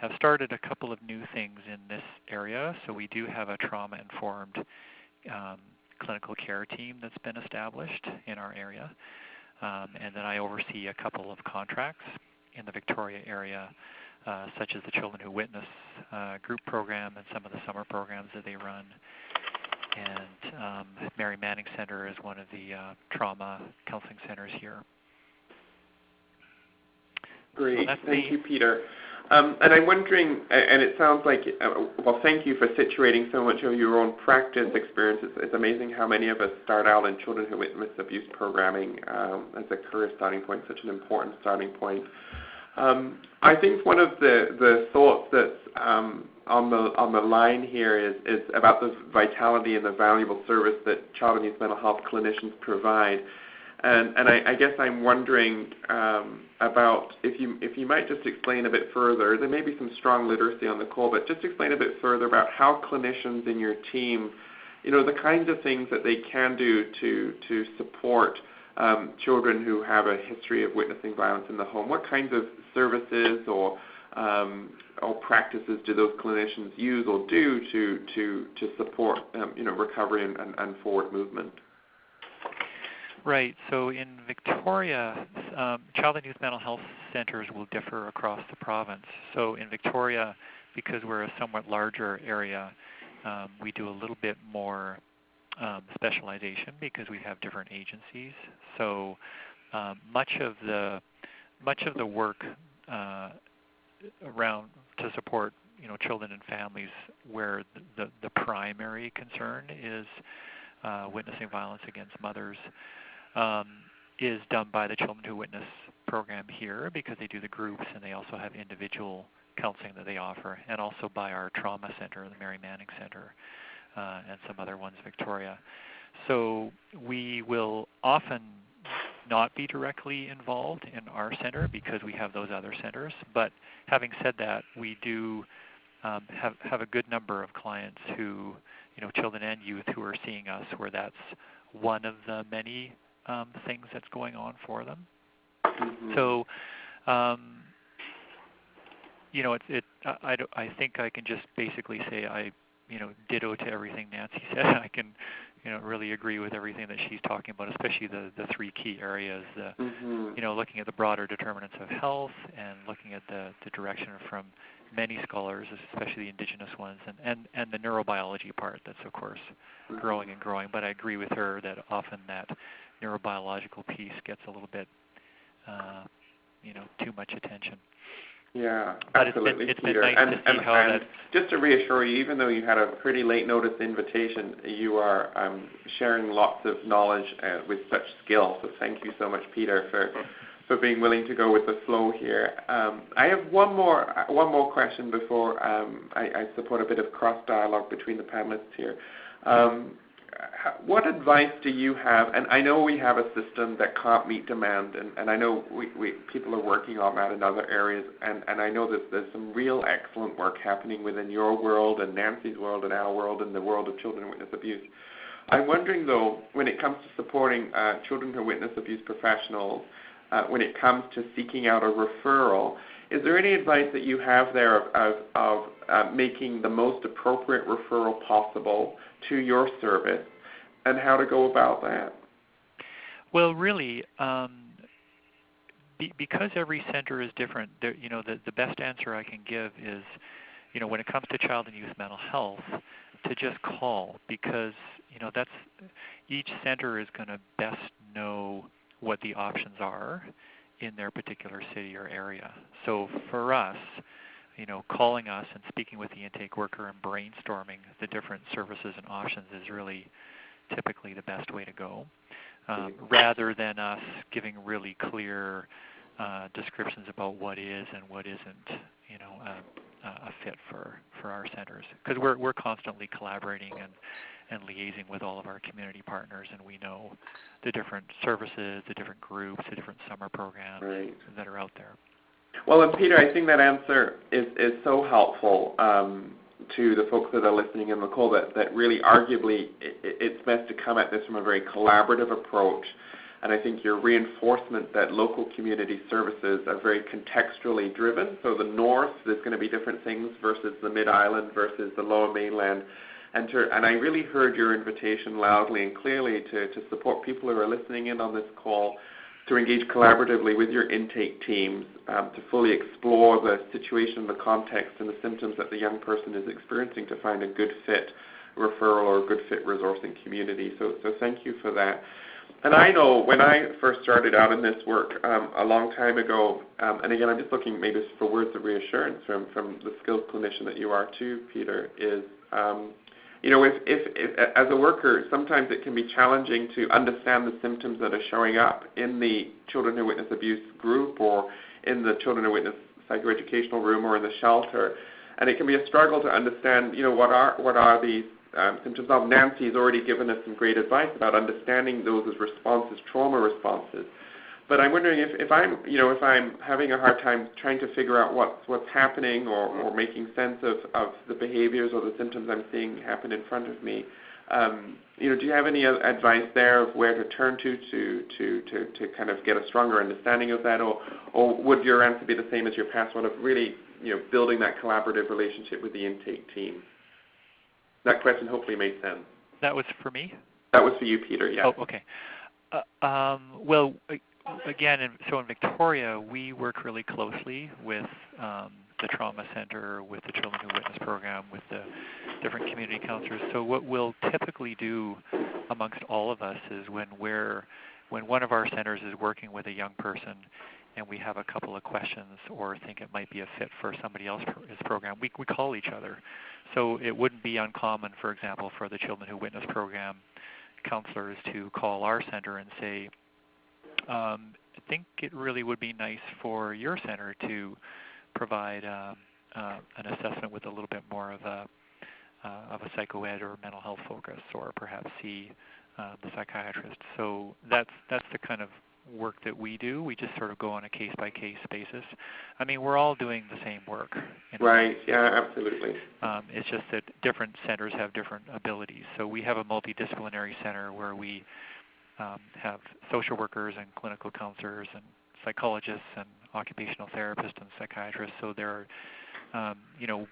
have started a couple of new things in this area. So we do have a trauma-informed clinical care team that's been established in our area. And then I oversee a couple of contracts in the Victoria area, such as the Children Who Witness group program and some of the summer programs that they run. And Mary Manning Center is one of the trauma counseling centers here. Great. Thank you, Peter. And I'm wondering, and it sounds like, well, thank you for situating so much of your own practice experience. It's amazing how many of us start out in Children Who Witness Abuse programming as a career starting point, such an important starting point. I think one of the thoughts that's on the line here is about the vitality and the valuable service that child and youth mental health clinicians provide. And I guess I'm wondering about if you might just explain a bit further. There may be some strong literacy on the call, but just explain a bit further about how clinicians in your team, the kinds of things that they can do to support children who have a history of witnessing violence in the home. What kinds of services or practices do those clinicians use or do to support recovery and forward movement? Right. So in Victoria, child and youth mental health centers will differ across the province. So in Victoria, because we're a somewhat larger area, we do a little bit more specialization because we have different agencies. So much of the work around to support children and families where the primary concern is witnessing violence against mothers is done by the Children Who Witness program here because they do the groups and they also have individual counseling that they offer, and also by our trauma center, the Mary Manning Center, and some other ones, Victoria. So we will often not be directly involved in our center because we have those other centers. But having said that, we do have a good number of clients who, children and youth who are seeing us where that's one of the many things that's going on for them. Mm-hmm. So, I think I can just basically say I ditto to everything Nancy said. I can, really agree with everything that she's talking about, especially the three key areas, looking at the broader determinants of health and looking at the direction from many scholars, especially the Indigenous ones, and the neurobiology part that's, of course, growing and growing. But I agree with her that often that neurobiological piece gets a little bit, too much attention. Yeah, absolutely, it's Peter. Been nice to see how and just to reassure you, even though you had a pretty late notice invitation, you are sharing lots of knowledge with such skill. So thank you so much, Peter, for being willing to go with the flow here. I have one more question before I support a bit of cross dialogue between the panelists here. What advice do you have? And I know we have a system that can't meet demand, and I know people are working on that in other areas, and I know that there's some real excellent work happening within your world and Nancy's world and our world and the world of children who witness abuse. I'm wondering, though, when it comes to supporting children who witness abuse professionals, when it comes to seeking out a referral, is there any advice that you have there of making the most appropriate referral possible to your service and how to go about that? Well, really, because every center is different, the best answer I can give is, when it comes to child and youth mental health, to just call, because that's each center is going to best know what the options are in their particular city or area. So for us, calling us and speaking with the intake worker and brainstorming the different services and options is really typically the best way to go, rather than us giving really clear descriptions about what is and what isn't, a fit for our centers. Because we're constantly collaborating and liaising with all of our community partners, and we know the different services, the different groups, the different summer programs that are out there. Well, and Peter, I think that answer is so helpful to the folks that are listening in the call that really arguably it's best to come at this from a very collaborative approach. And I think your reinforcement that local community services are very contextually driven. So the north, there's going to be different things versus the mid-island versus the lower mainland. And I really heard your invitation loudly and clearly to support people who are listening in on this call to engage collaboratively with your intake teams to fully explore the situation, the context, and the symptoms that the young person is experiencing to find a good fit referral or a good fit resourcing community. So thank you for that. And I know when I first started out in this work a long time ago, and again, I'm just looking maybe for words of reassurance from the skilled clinician that you are too, Peter, is if as a worker, sometimes it can be challenging to understand the symptoms that are showing up in the children who witness abuse group or in the children who witness psychoeducational room or in the shelter. And it can be a struggle to understand, what are these symptoms of. Nancy's already given us some great advice about understanding those as responses, trauma responses. But I'm wondering if I'm having a hard time trying to figure out what's happening or making sense of the behaviors or the symptoms I'm seeing happen in front of me. Do you have any advice there of where to turn to kind of get a stronger understanding of that, or would your answer be the same as your past one of really building that collaborative relationship with the intake team? That question hopefully made sense. That was for me? That was for you, Peter. Yeah. Oh, okay. Well, again, in Victoria, we work really closely with the Trauma Center, with the Children Who Witness Program, with the different community counselors. So what we'll typically do amongst all of us is when one of our centers is working with a young person and we have a couple of questions or think it might be a fit for somebody else's program, we call each other. So it wouldn't be uncommon, for example, for the Children Who Witness Program counselors to call our center and say, I think it really would be nice for your center to provide an assessment with a little bit more of a psychoed or mental health focus, or perhaps see the psychiatrist. So that's the kind of work that we do. We just sort of go on a case-by-case basis. I mean, we're all doing the same work. Right, yeah, absolutely. It's just that different centers have different abilities. So we have a multidisciplinary center where we have social workers and clinical counselors and psychologists and occupational therapists and psychiatrists. So there are,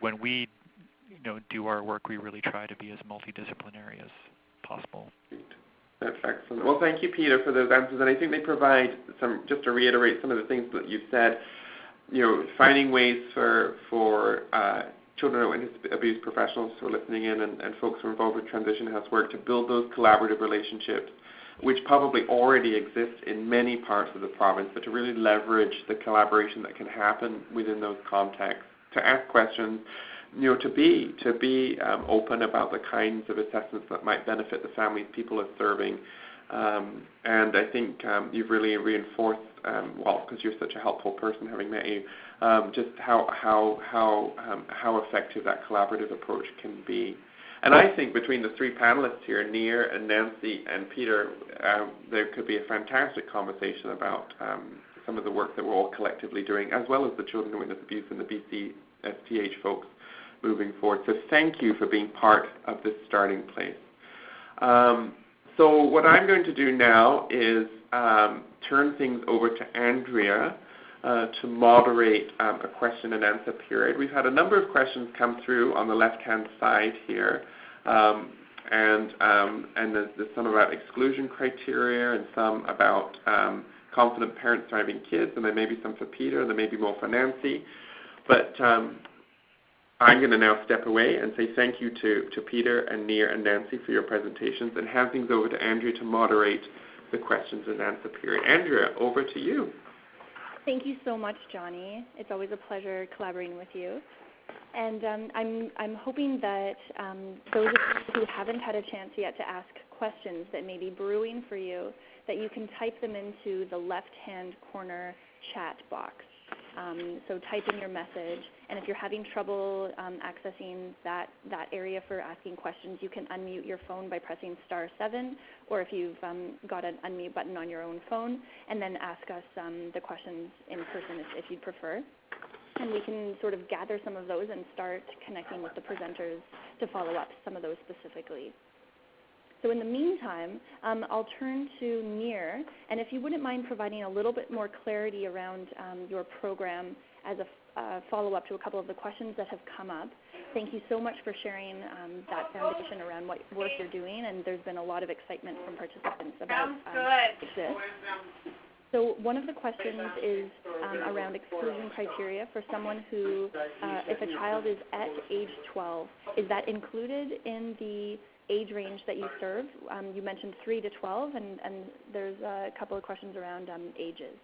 when we do our work, we really try to be as multidisciplinary as possible. That's excellent. Well, thank you, Peter, for those answers. And I think they provide just to reiterate some of the things that you've said, finding ways for children and abuse professionals who are listening in and folks who are involved with transition house work to build those collaborative relationships, which probably already exist in many parts of the province, but to really leverage the collaboration that can happen within those contexts, to ask questions, to be open about the kinds of assessments that might benefit the families people are serving. And I think you've really reinforced, because you're such a helpful person, having met you, just how effective that collaborative approach can be. And I think between the three panelists here, Nir and Nancy and Peter, there could be a fantastic conversation about some of the work that we're all collectively doing, as well as the Children Who Witness Abuse and the BCCEWH folks moving forward. So thank you for being part of this starting place. So what I'm going to do now is turn things over to Andrea to moderate a question and answer period. We've had a number of questions come through on the left-hand side here, and there's some about exclusion criteria and some about confident parents driving kids, and there may be some for Peter, and there may be more for Nancy. But I'm going to now step away and say thank you to Peter and Nir and Nancy for your presentations, and hand things over to Andrea to moderate the questions and answer period. Andrea, over to you. Thank you so much, Jonny. It's always a pleasure collaborating with you. And I'm hoping that those of you who haven't had a chance yet to ask questions that may be brewing for you, that you can type them into the left-hand corner chat box. So type in your message, and if you're having trouble accessing that area for asking questions, you can unmute your phone by pressing *7, or if you've got an unmute button on your own phone, and then ask us the questions in person if you'd prefer. And we can sort of gather some of those and start connecting with the presenters to follow up some of those specifically. So in the meantime, I'll turn to Nir, and if you wouldn't mind providing a little bit more clarity around your program as a follow-up to a couple of the questions that have come up. Thank you so much for sharing that foundation around what work you're doing, and there's been a lot of excitement from participants about this. So one of the questions is around exclusion criteria for someone who, if a child is at age 12, is that included in the age range that you serve? You mentioned 3 to 12, and there's a couple of questions around ages.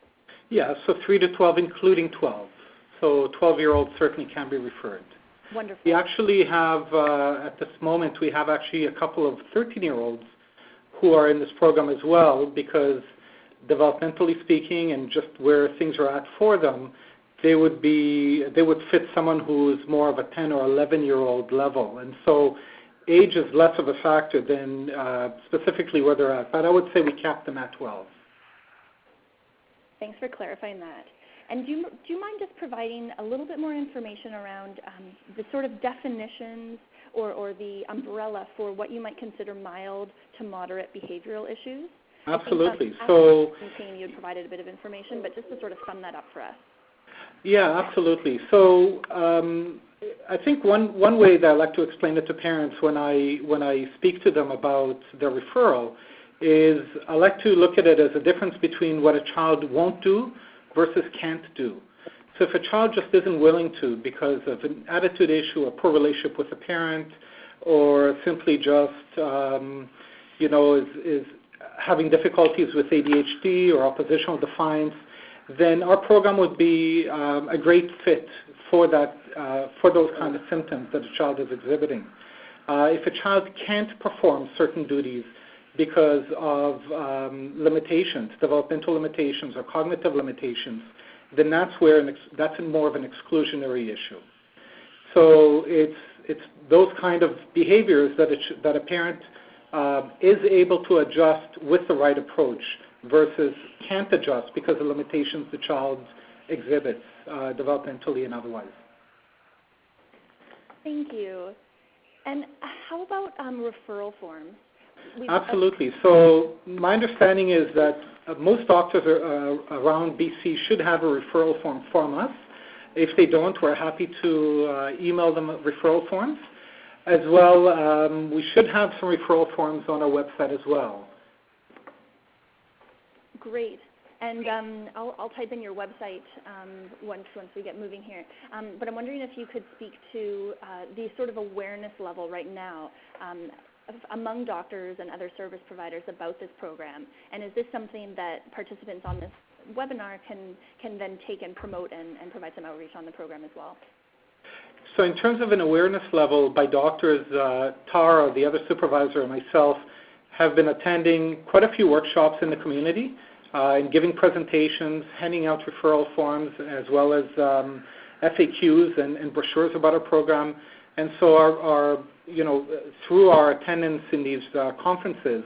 Yeah, so 3 to 12, including 12. So 12-year-olds certainly can be referred. Wonderful. We actually have, at this moment, we have actually a couple of 13-year-olds who are in this program as well, because developmentally speaking and just where things are at for them, they would fit someone who's more of a 10 or 11-year-old level. And so age is less of a factor than specifically where they're at. But I would say we cap them at 12. Thanks for clarifying that. And do you mind just providing a little bit more information around the sort of definitions or the umbrella for what you might consider mild to moderate behavioral issues? Absolutely. So you had provided a bit of information, but just to sort of sum that up for us. Yeah, absolutely. So I think one way that I like to explain it to parents when I speak to them about their referral is I like to look at it as a difference between what a child won't do versus can't do. So if a child just isn't willing to because of an attitude issue, a poor relationship with a parent, or simply just is having difficulties with ADHD or oppositional defiance, then our program would be a great fit for that, for those kind of symptoms that a child is exhibiting. If a child can't perform certain duties because of limitations, developmental limitations or cognitive limitations, then that's more of an exclusionary issue. So it's those kind of behaviors that a parent is able to adjust with the right approach versus can't adjust because of limitations the child exhibits developmentally and otherwise. Thank you. And how about referral forms? Absolutely. So my understanding is that most doctors around BC should have a referral form from us. If they don't, we're happy to email them referral forms. As well, we should have some referral forms on our website as well. Great. And I'll type in your website once we get moving here. But I'm wondering if you could speak to the sort of awareness level right now among doctors and other service providers about this program. And is this something that participants on this webinar can then take and promote and provide some outreach on the program as well? So in terms of an awareness level by doctors, Tara, the other supervisor, and myself have been attending quite a few workshops in the community and giving presentations, handing out referral forms, as well as FAQs and brochures about our program. And so through our attendance in these conferences,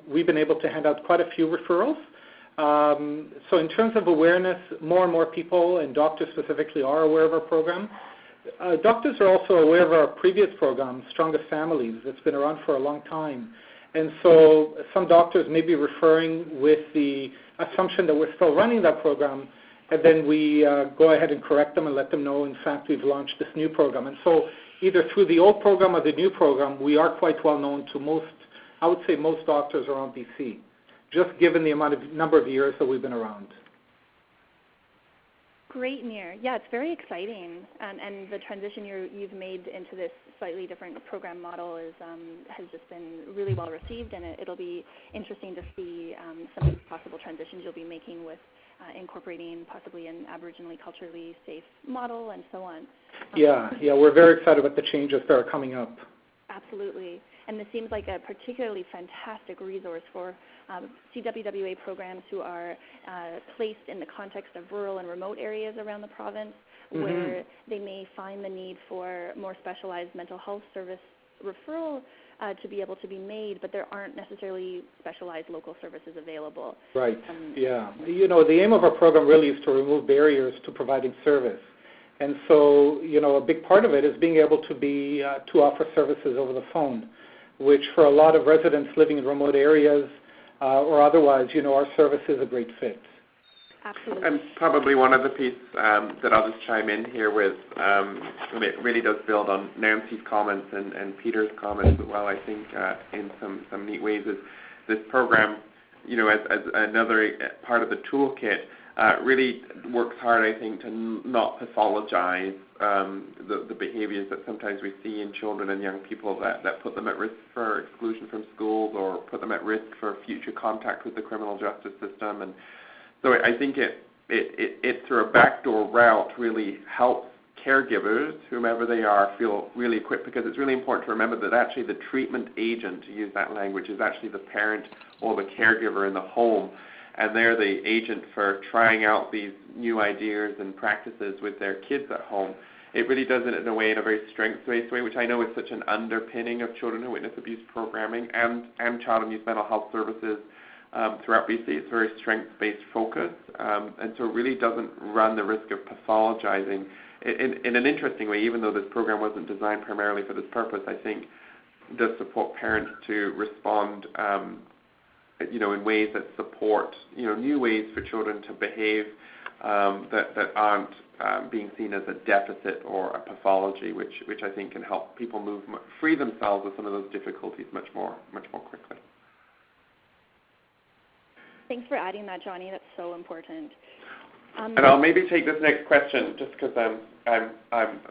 we've been able to hand out quite a few referrals. So in terms of awareness, more and more people, and doctors specifically, are aware of our program. Doctors are also aware of our previous program, Strongest Families, that's been around for a long time. And so some doctors may be referring with the assumption that we're still running that program, and then we go ahead and correct them and let them know, in fact, we've launched this new program. And so either through the old program or the new program, we are quite well known to most doctors around BC, just given the number of years that we've been around. Great, Nir. Yeah, it's very exciting, and the transition you've made into this slightly different program model has just been really well received, and it'll be interesting to see some of the possible transitions you'll be making with incorporating possibly an Aboriginally culturally safe model and so on. Yeah, we're very excited about the changes that are coming up. Absolutely. And this seems like a particularly fantastic resource for CWWA programs who are placed in the context of rural and remote areas around the province, where they may find the need for more specialized mental health service referral to be able to be made, but there aren't necessarily specialized local services available. Right, yeah. The aim of our program really is to remove barriers to providing service. And so, a big part of it is being able to offer services over the phone, which for a lot of residents living in remote areas or otherwise, our service is a great fit. Absolutely. And probably one of the pieces that I'll just chime in here with, it really does build on Nancy's comments and Peter's comments as well, I think, in some neat ways, is this program, as another part of the toolkit, really works hard, I think, to not pathologize the behaviors that sometimes we see in children and young people that put them at risk for exclusion from schools or put them at risk for future contact with the criminal justice system. And so I think it through a backdoor route really helps caregivers, whomever they are, feel really equipped, because it's really important to remember that actually the treatment agent, to use that language, is actually the parent or the caregiver in the home. and they're the agent for trying out these new ideas and practices with their kids at home. It really does it in a way, in a very strengths-based way, which I know is such an underpinning of children who witness abuse programming and child and youth mental health services throughout BC. It's very strengths-based focus, and so it really doesn't run the risk of pathologizing. In an interesting way, even though this program wasn't designed primarily for this purpose, I think does support parents to respond, in ways that support, new ways for children to behave that aren't being seen as a deficit or a pathology, which I think can help people free themselves of some of those difficulties much more quickly. Thanks for adding that, Jonny. That's so important. And I'll maybe take this next question just because I'm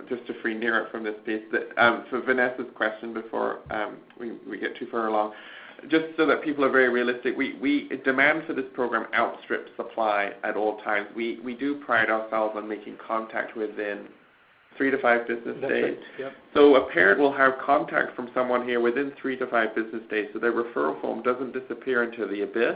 just to free Nir from this piece. For Vanessa's question before we get too far along, just so that people are very realistic, we demand for this program outstrips supply at all times. We do pride ourselves on making contact within 3 to 5 business days. Yep. So a parent will have contact from someone here within 3 to 5 business days, so their referral form doesn't disappear into the abyss.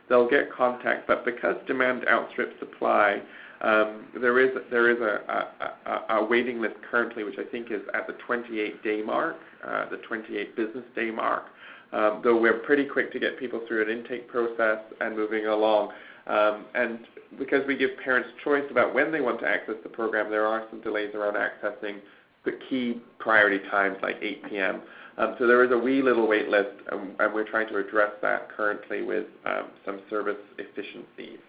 They'll get contact, but because demand outstrips supply, there is a waiting list currently, which I think is at the 28-day mark, the 28 business day mark. Though we're pretty quick to get people through an intake process and moving along. And because we give parents choice about when they want to access the program, there are some delays around accessing the key priority times like 8 p.m. So there is a wee little wait list, and we're trying to address that currently with some service efficiencies.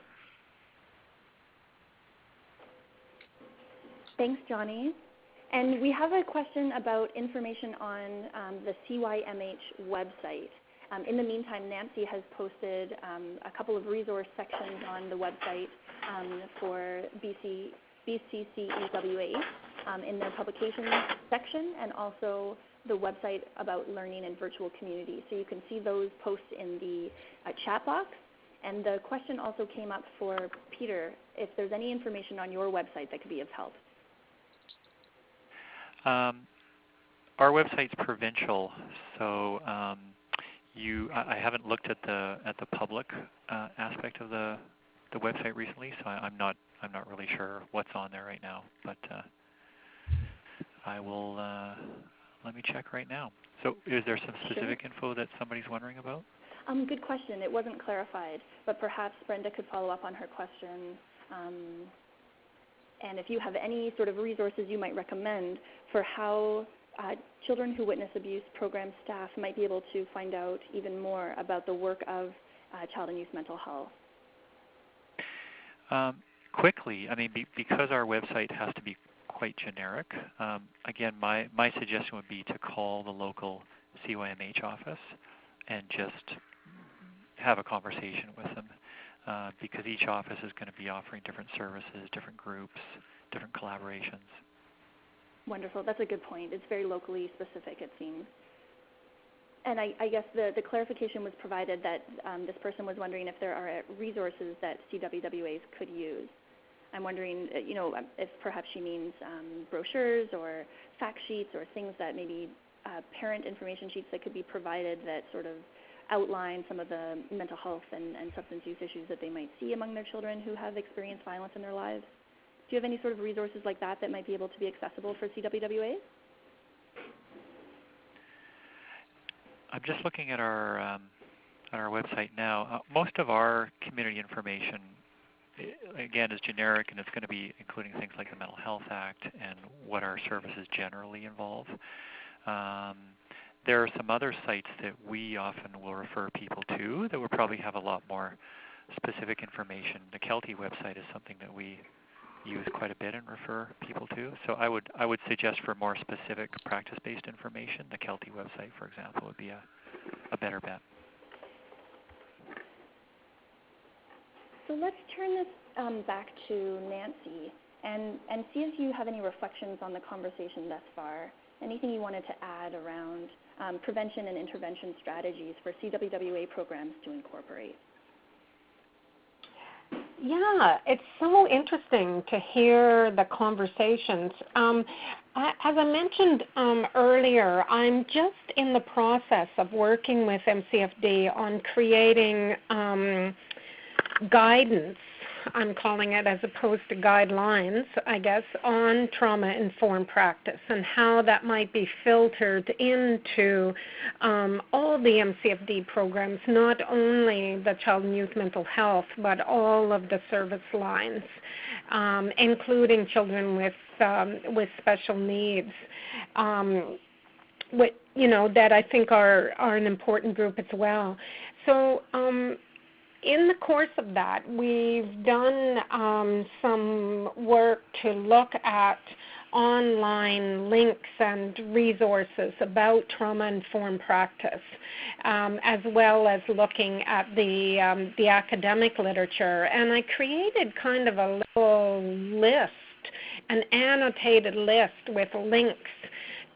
Thanks, Jonny. And we have a question about information on the CYMH website. In the meantime, Nancy has posted a couple of resource sections on the website for BCCEWH in their publications section, and also the website about learning in virtual communities. So you can see those posts in the chat box. And the question also came up for Peter, if there's any information on your website that could be of help. Our website's provincial, so I haven't looked at the public aspect of the website recently, so I'm not really sure what's on there right now. But I will let me check right now. So, is there some specific info that somebody's wondering about? Good question. It wasn't clarified, but perhaps Brenda could follow up on her question. And if you have any sort of resources you might recommend for how children who witness abuse program staff might be able to find out even more about the work of child and youth mental health. Quickly, I mean, because our website has to be quite generic, again, my suggestion would be to call the local CYMH office and just have a conversation with them. Because each office is going to be offering different services, different groups, different collaborations. Wonderful. That's a good point. It's very locally specific, it seems. And I guess the clarification was provided that this person was wondering if there are resources that CWWAs could use. I'm wondering, if perhaps she means brochures or fact sheets or things that maybe parent information sheets that could be provided that sort of outline some of the mental health and substance use issues that they might see among their children who have experienced violence in their lives. Do you have any sort of resources like that that might be able to be accessible for CWWA? I'm just looking at our website now. Most of our community information, again, is generic, and it's going to be including things like the Mental Health Act and what our services generally involve. There are some other sites that we often will refer people to that will probably have a lot more specific information. The Kelty website is something that we use quite a bit and refer people to. So I would suggest for more specific practice-based information, the Kelty website, for example, would be a better bet. So let's turn this back to Nancy and see if you have any reflections on the conversation thus far. Anything you wanted to add around prevention and intervention strategies for CWWA programs to incorporate? Yeah, it's so interesting to hear the conversations. As I mentioned earlier, I'm just in the process of working with MCFD on creating guidance, I'm calling it, as opposed to guidelines, I guess, on trauma-informed practice and how that might be filtered into all the MCFD programs, not only the child and youth mental health, but all of the service lines, including children with special needs, that I think are an important group as well. So in the course of that, we've done some work to look at online links and resources about trauma-informed practice, as well as looking at the academic literature. And I created kind of a little list, an annotated list with links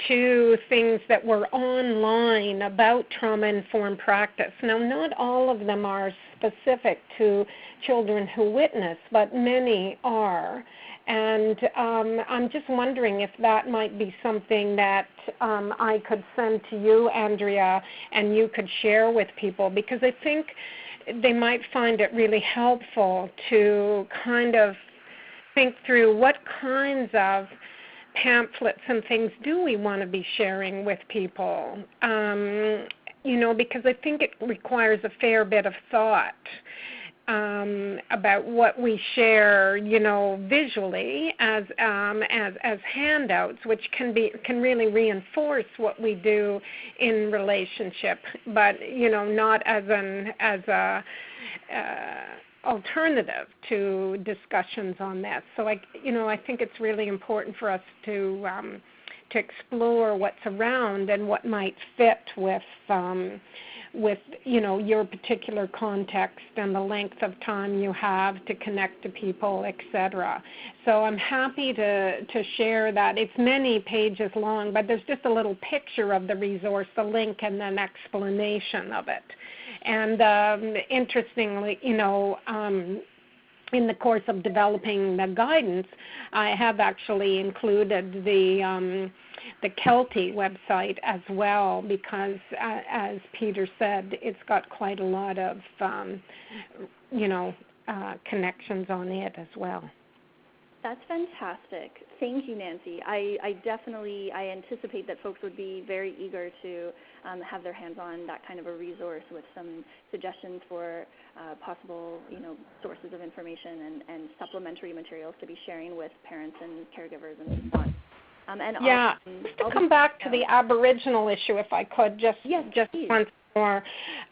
to things that were online about trauma-informed practice. Now, not all of them are specific to children who witness, but many are. And I'm just wondering if that might be something that I could send to you, Andrea, and you could share with people, because I think they might find it really helpful to kind of think through what kinds of pamphlets and things do we want to be sharing with people, because I think it requires a fair bit of thought about what we share, visually as handouts, which can really reinforce what we do in relationship, but not as a alternative to discussions on that. So I think it's really important for us to explore what's around and what might fit with your particular context and the length of time you have to connect to people, etc. So I'm happy to share that. It's many pages long, but there's just a little picture of the resource, the link, and an explanation of it. And interestingly, in the course of developing the guidance, I have actually included the Kelty website as well, because, as Peter said, it's got quite a lot of, connections on it as well. That's fantastic. Thank you, Nancy. I anticipate that folks would be very eager to have their hands on that kind of a resource with some suggestions for possible, sources of information and supplementary materials to be sharing with parents and caregivers and so on. Just to come back to the Aboriginal issue, if I could, just once more.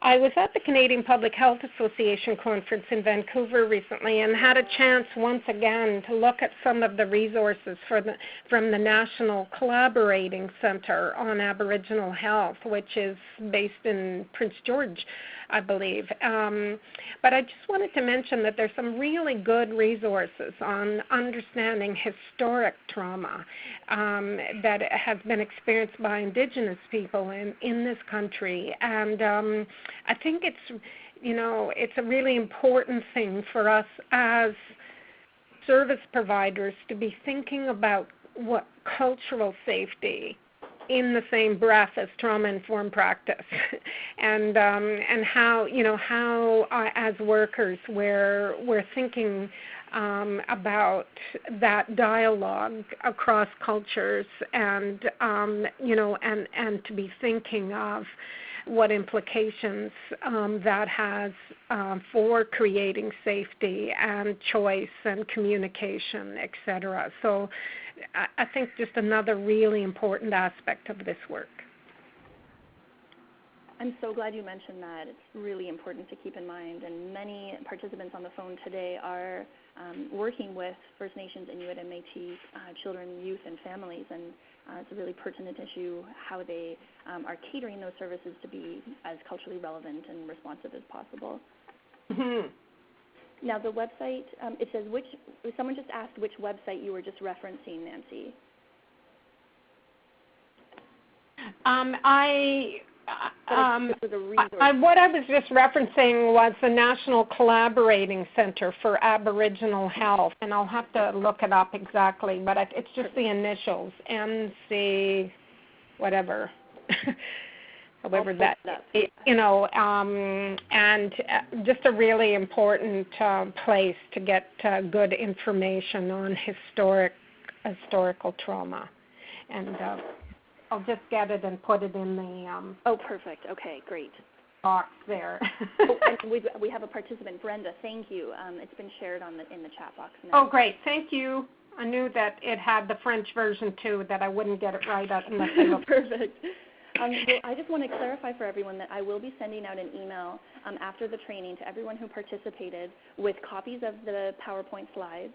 I was at the Canadian Public Health Association conference in Vancouver recently and had a chance once again to look at some of the resources from the National Collaborating Centre on Aboriginal Health, which is based in Prince George, I believe. But I just wanted to mention that there's some really good resources on understanding historic trauma that has been experienced by Indigenous people in this country. And I think it's a really important thing for us as service providers to be thinking about what cultural safety in the same breath as trauma-informed practice, and how as workers we're thinking about that dialogue across cultures, and and to be thinking of what implications that has for creating safety and choice and communication, etc. So I think just another really important aspect of this work. I'm so glad you mentioned that. It's really important to keep in mind, and many participants on the phone today are working with First Nations, Inuit, and Métis children, youth, and families, and it's a really pertinent issue how they are catering those services to be as culturally relevant and responsive as possible. Mm-hmm. Now, the website, it says someone just asked which website you were just referencing, Nancy. What I was just referencing was the National Collaborating Centre for Aboriginal Health, and I'll have to look it up exactly, but it's just the initials, NC whatever. however that, and just a really important place to get good information on historical trauma. And I'll just get it and put it in the oh, perfect. Okay, great. Box there. And we have a participant, Brenda. Thank you. It's been shared in the chat box now. Oh, great. Thank you. I knew that it had the French version too, that I wouldn't get it right unless I looked. Perfect. Well, I just want to clarify for everyone that I will be sending out an email after the training to everyone who participated with copies of the PowerPoint slides.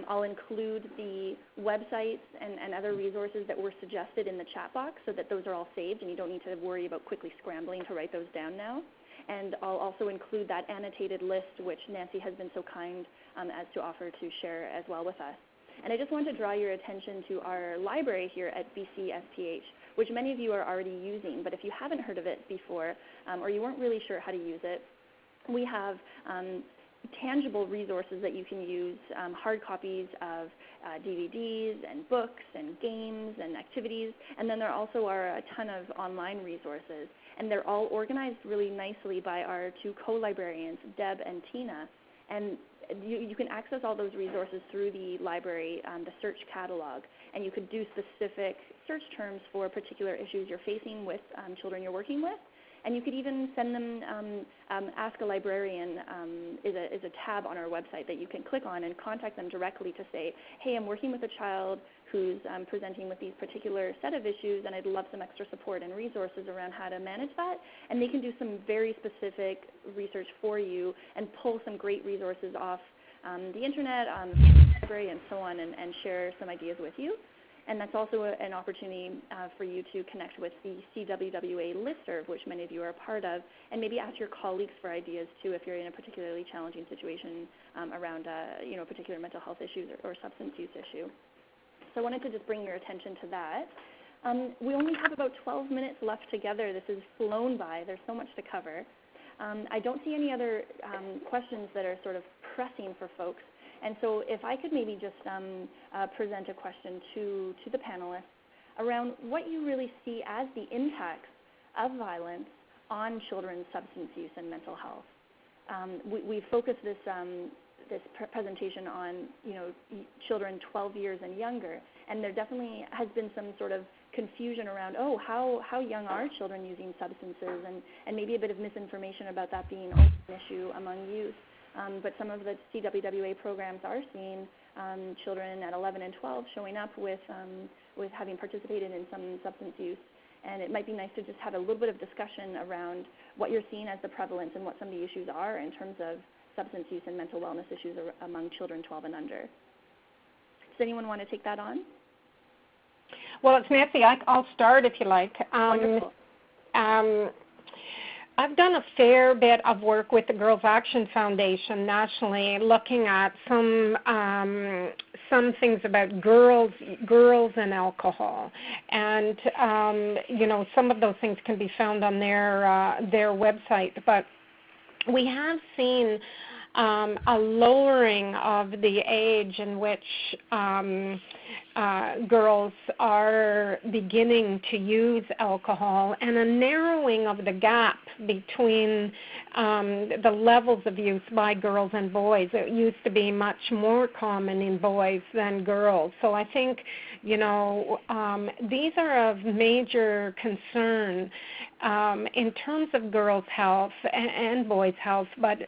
I'll include the websites and other resources that were suggested in the chat box so that those are all saved and you don't need to worry about quickly scrambling to write those down now. And I'll also include that annotated list, which Nancy has been so kind as to offer to share as well with us. And I just want to draw your attention to our library here at BCSPH, which many of you are already using. But if you haven't heard of it before or you weren't really sure how to use it, we have tangible resources that you can use, hard copies of DVDs and books and games and activities, and then there also are a ton of online resources, and they're all organized really nicely by our two co-librarians, Deb and Tina, and you can access all those resources through the library, the search catalog, and you could do specific search terms for particular issues you're facing with children you're working with. And you could even send them, Ask a Librarian is a tab on our website that you can click on and contact them directly to say, hey, I'm working with a child who's presenting with these particular set of issues, and I'd love some extra support and resources around how to manage that. And they can do some very specific research for you and pull some great resources off the internet, the library, and so on, and share some ideas with you. And that's also an opportunity for you to connect with the CWWA listserv, which many of you are a part of, and maybe ask your colleagues for ideas too if you're in a particularly challenging situation around particular mental health issues or substance use issue. So I wanted to just bring your attention to that. We only have about 12 minutes left together. This has flown by. There's so much to cover. I don't see any other questions that are sort of pressing for folks. And so if I could maybe just present a question to the panelists around what you really see as the impacts of violence on children's substance use and mental health. We focused this presentation on children 12 years and younger, and there definitely has been some sort of confusion around, how young are children using substances, and maybe a bit of misinformation about that being an issue among youth. But some of the CWWA programs are seeing children at 11 and 12 showing up with having participated in some substance use. And it might be nice to just have a little bit of discussion around what you're seeing as the prevalence and what some of the issues are in terms of substance use and mental wellness issues among children 12 and under. Does anyone want to take that on? Well, it's Nancy. I'll start if you like. Wonderful. I've done a fair bit of work with the Girls Action Foundation nationally, looking at some things about girls and alcohol, and some of those things can be found on their website. But we have seen a lowering of the age in which girls are beginning to use alcohol, and a narrowing of the gap between the levels of use by girls and boys. It used to be much more common in boys than girls. So I think, these are of major concern in terms of girls' health and boys' health, but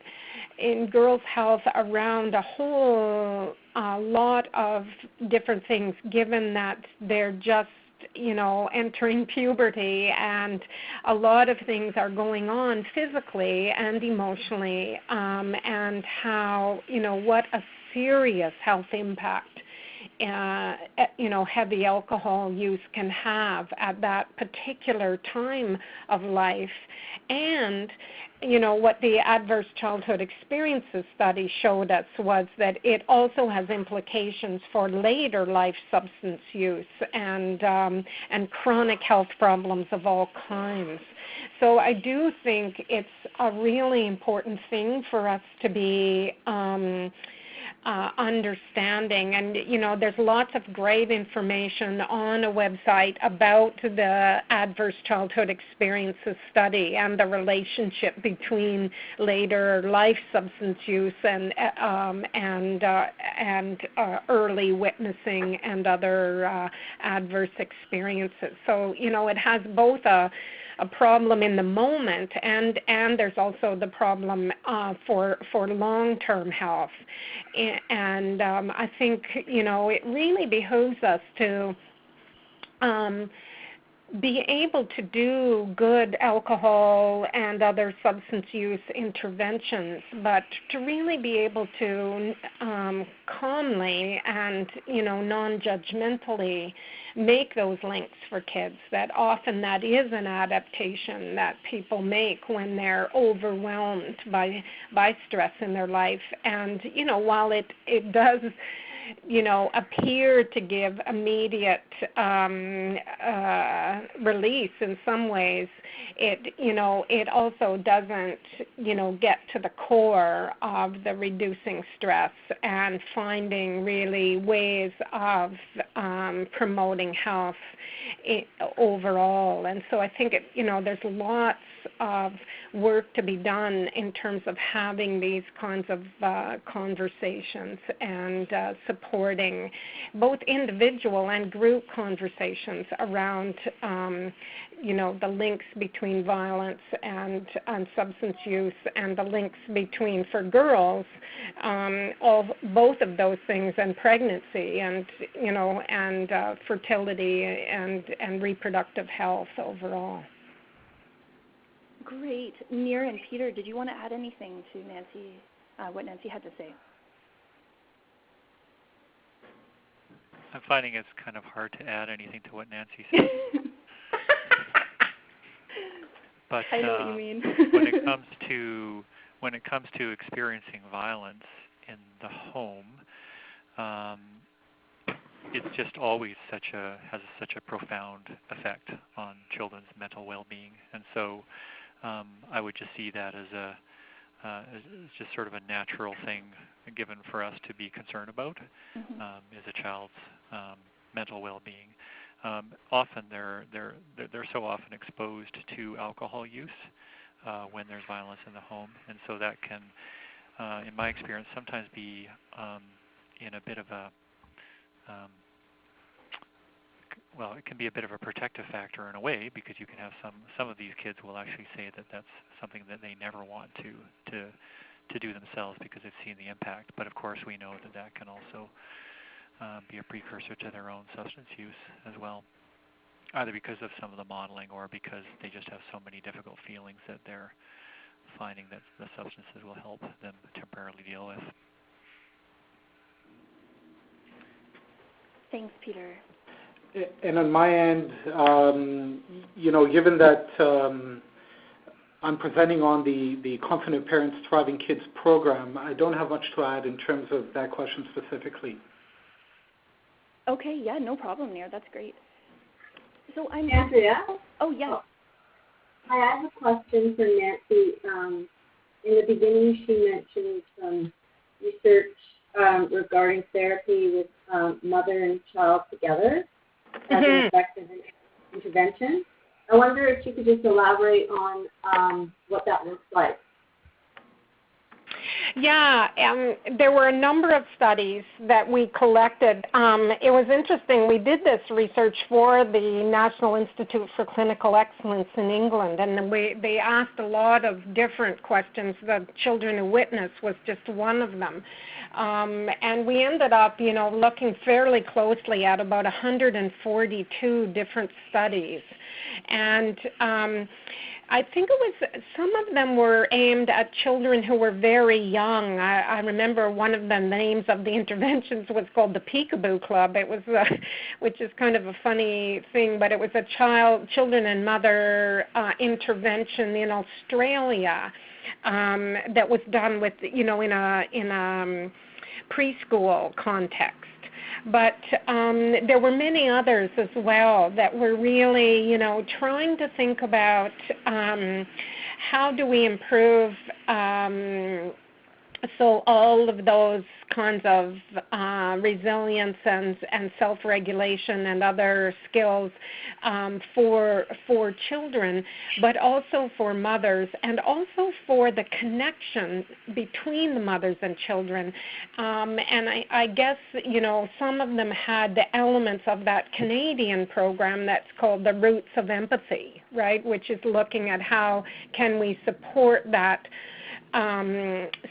in girls' health around a whole lot of different things, given that they're just entering puberty, and a lot of things are going on physically and emotionally, and how, what a serious health impact heavy alcohol use can have at that particular time of life. And what the Adverse Childhood Experiences study showed us was that it also has implications for later life substance use and chronic health problems of all kinds. So I do think it's a really important thing for us to be understanding. And, there's lots of great information on a website about the Adverse Childhood Experiences Study and the relationship between later life substance use and early witnessing and other adverse experiences. So, it has both a problem in the moment, and there's also the problem for long-term health. And I think, it really behooves us to be able to do good alcohol and other substance use interventions, but to really be able to calmly and, non-judgmentally make those links for kids. That often that is an adaptation that people make when they're overwhelmed by stress in their life. And, while it does appear to give immediate release in some ways, it also doesn't, get to the core of the reducing stress and finding really ways of promoting health overall. And so I think there's lots of work to be done in terms of having these kinds of conversations and supporting both individual and group conversations around the links between violence and substance use, and the links between, for girls, both of those things, and pregnancy and fertility and reproductive health overall. Great. Nir and Peter, did you want to add anything to Nancy, what Nancy had to say? I'm finding it's kind of hard to add anything to what Nancy said. But I know what you mean. when it comes to experiencing violence in the home, it's just always has such a profound effect on children's mental well-being, and so I would just see that as just sort of a natural thing given for us to be concerned about, is a child's mental well-being. Often they're so often exposed to alcohol use when there's violence in the home, and so that can, in my experience, sometimes be in a bit of a it can be a bit of a protective factor in a way, because you can have some of these kids will actually say that that's something that they never want to do themselves because they've seen the impact. But of course we know that can also be a precursor to their own substance use as well, either because of some of the modeling or because they just have so many difficult feelings that they're finding that the substances will help them temporarily deal with. Thanks, Peter. And on my end, given that I'm presenting on the Confident Parents Thriving Kids program, I don't have much to add in terms of that question specifically. Okay, yeah, no problem, Nir. That's great. So Andrea? Oh, yes. Hi, I have a question for Nancy. In the beginning, she mentioned some research regarding therapy with mother and child together as an effective intervention. I wonder if you could just elaborate on what that looks like. Yeah, there were a number of studies that we collected. It was interesting. We did this research for the National Institute for Clinical Excellence in England, and they asked a lot of different questions. The Children Who Witness was just one of them. And we ended up, looking fairly closely at about 142 different studies. And I think it was, some of them were aimed at children who were very young. I remember one of the names of the interventions was called the Peekaboo Club. It was, which is kind of a funny thing, but it was a children and mother intervention in Australia that was done with, in a preschool context. But there were many others as well that were really, trying to think about how do we improve So all of those kinds of resilience and self-regulation and other skills for children, but also for mothers, and also for the connection between the mothers and children. And I guess, some of them had the elements of that Canadian program that's called the Roots of Empathy, right, which is looking at how can we support that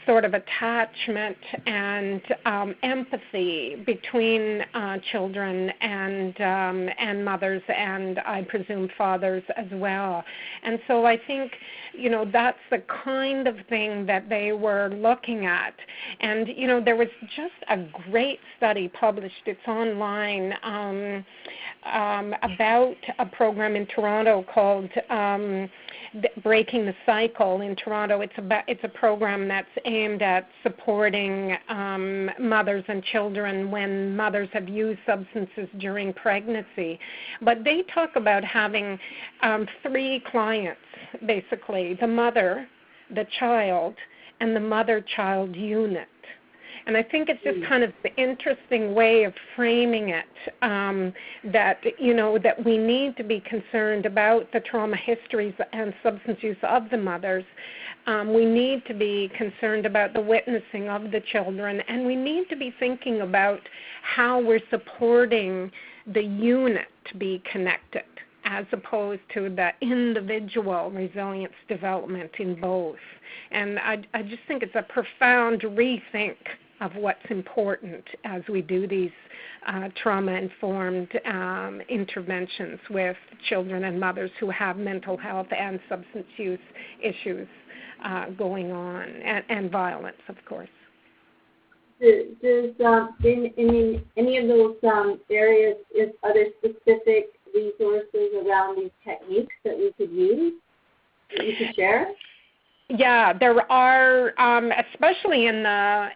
sort of attachment and empathy between children and mothers, and I presume fathers as well. And so I think, that's the kind of thing that they were looking at. And, there was just a great study published, it's online, about a program in Toronto called Breaking the Cycle in Toronto. It's a program that's aimed at supporting mothers and children when mothers have used substances during pregnancy. But they talk about having 3 clients, basically, the mother, the child, and the mother-child unit. And I think it's just kind of the interesting way of framing it, that we need to be concerned about the trauma histories and substance use of the mothers. We need to be concerned about the witnessing of the children, and we need to be thinking about how we're supporting the unit to be connected, as opposed to the individual resilience development in both. And I just think it's a profound rethink of what's important as we do these trauma-informed interventions with children and mothers who have mental health and substance use issues going on, and violence, of course. Does in any of those areas, are there specific resources around these techniques that we could use, that you could share? Yeah, there are, especially in the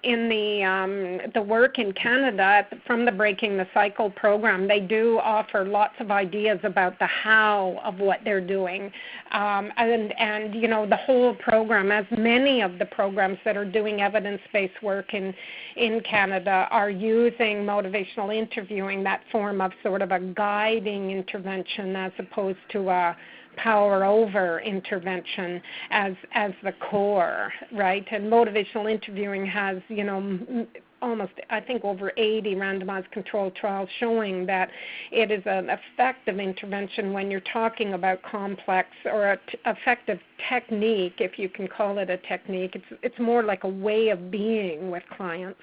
work in Canada from the Breaking the Cycle program. They do offer lots of ideas about the how of what they're doing, and the whole program, as many of the programs that are doing evidence-based work in Canada are using motivational interviewing, that form of sort of a guiding intervention as opposed to a power over intervention as the core, right? And motivational interviewing has, almost, I think, over 80 randomized controlled trials showing that it is an effective intervention when you're talking about complex or effective technique, if you can call it a technique. It's more like a way of being with clients.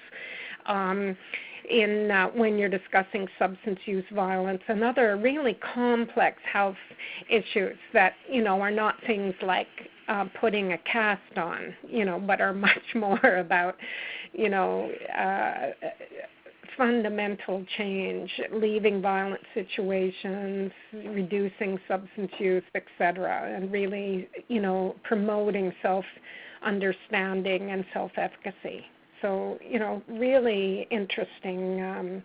When you're discussing substance use, violence, and other really complex health issues that, are not things like putting a cast on, but are much more about, fundamental change, leaving violent situations, reducing substance use, etc., and really, promoting self-understanding and self-efficacy. So, really interesting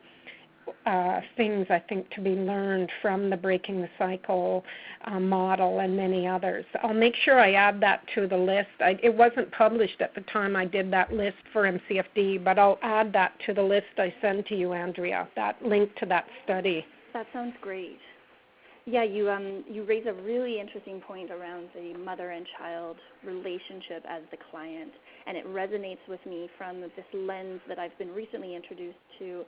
things, I think, to be learned from the Breaking the Cycle model and many others. I'll make sure I add that to the list. It wasn't published at the time I did that list for MCFD, but I'll add that to the list I send to you, Andrea, that link to that study. That sounds great. Yeah, you raise a really interesting point around the mother and child relationship as the client, and it resonates with me from this lens that I've been recently introduced to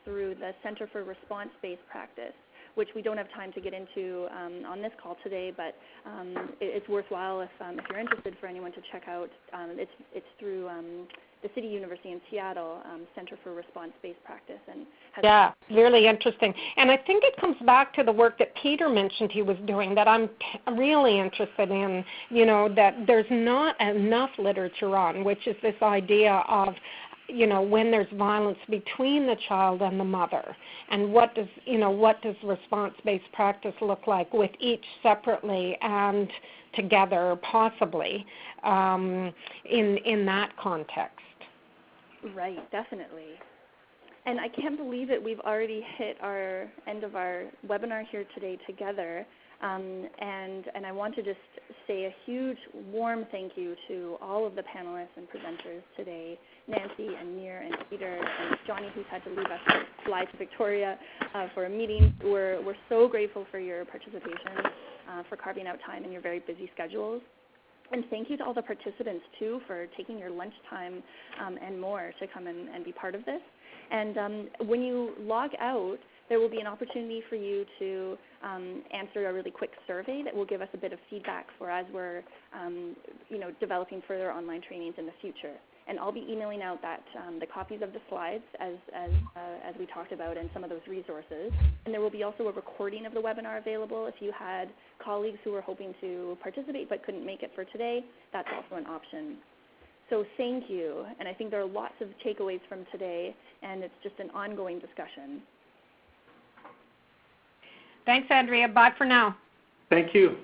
through the Center for Response-Based Practice, which we don't have time to get into on this call today, but it's worthwhile if you're interested for anyone to check out. It's through the City University in Seattle, Center for Response-Based Practice. Yeah, really interesting. And I think it comes back to the work that Peter mentioned he was doing that I'm really interested in, that there's not enough literature on, which is this idea of, when there's violence between the child and the mother, and what does response-based practice look like with each separately and together, possibly, in that context. Right, definitely. And I can't believe it, we've already hit our end of our webinar here today together. And I want to just say a huge warm thank you to all of the panelists and presenters today, Nancy and Nir and Peter and Jonny, who's had to leave us to fly to Victoria for a meeting. We're so grateful for your participation, for carving out time in your very busy schedules. And thank you to all the participants, too, for taking your lunchtime and more to come and be part of this. And when you log out, there will be an opportunity for you to answer a really quick survey that will give us a bit of feedback for as we're developing further online trainings in the future. And I'll be emailing out the copies of the slides as we talked about and some of those resources. And there will be also a recording of the webinar available. If you had colleagues who were hoping to participate but couldn't make it for today, that's also an option. So thank you. And I think there are lots of takeaways from today, and it's just an ongoing discussion. Thanks, Andrea. Bye for now. Thank you.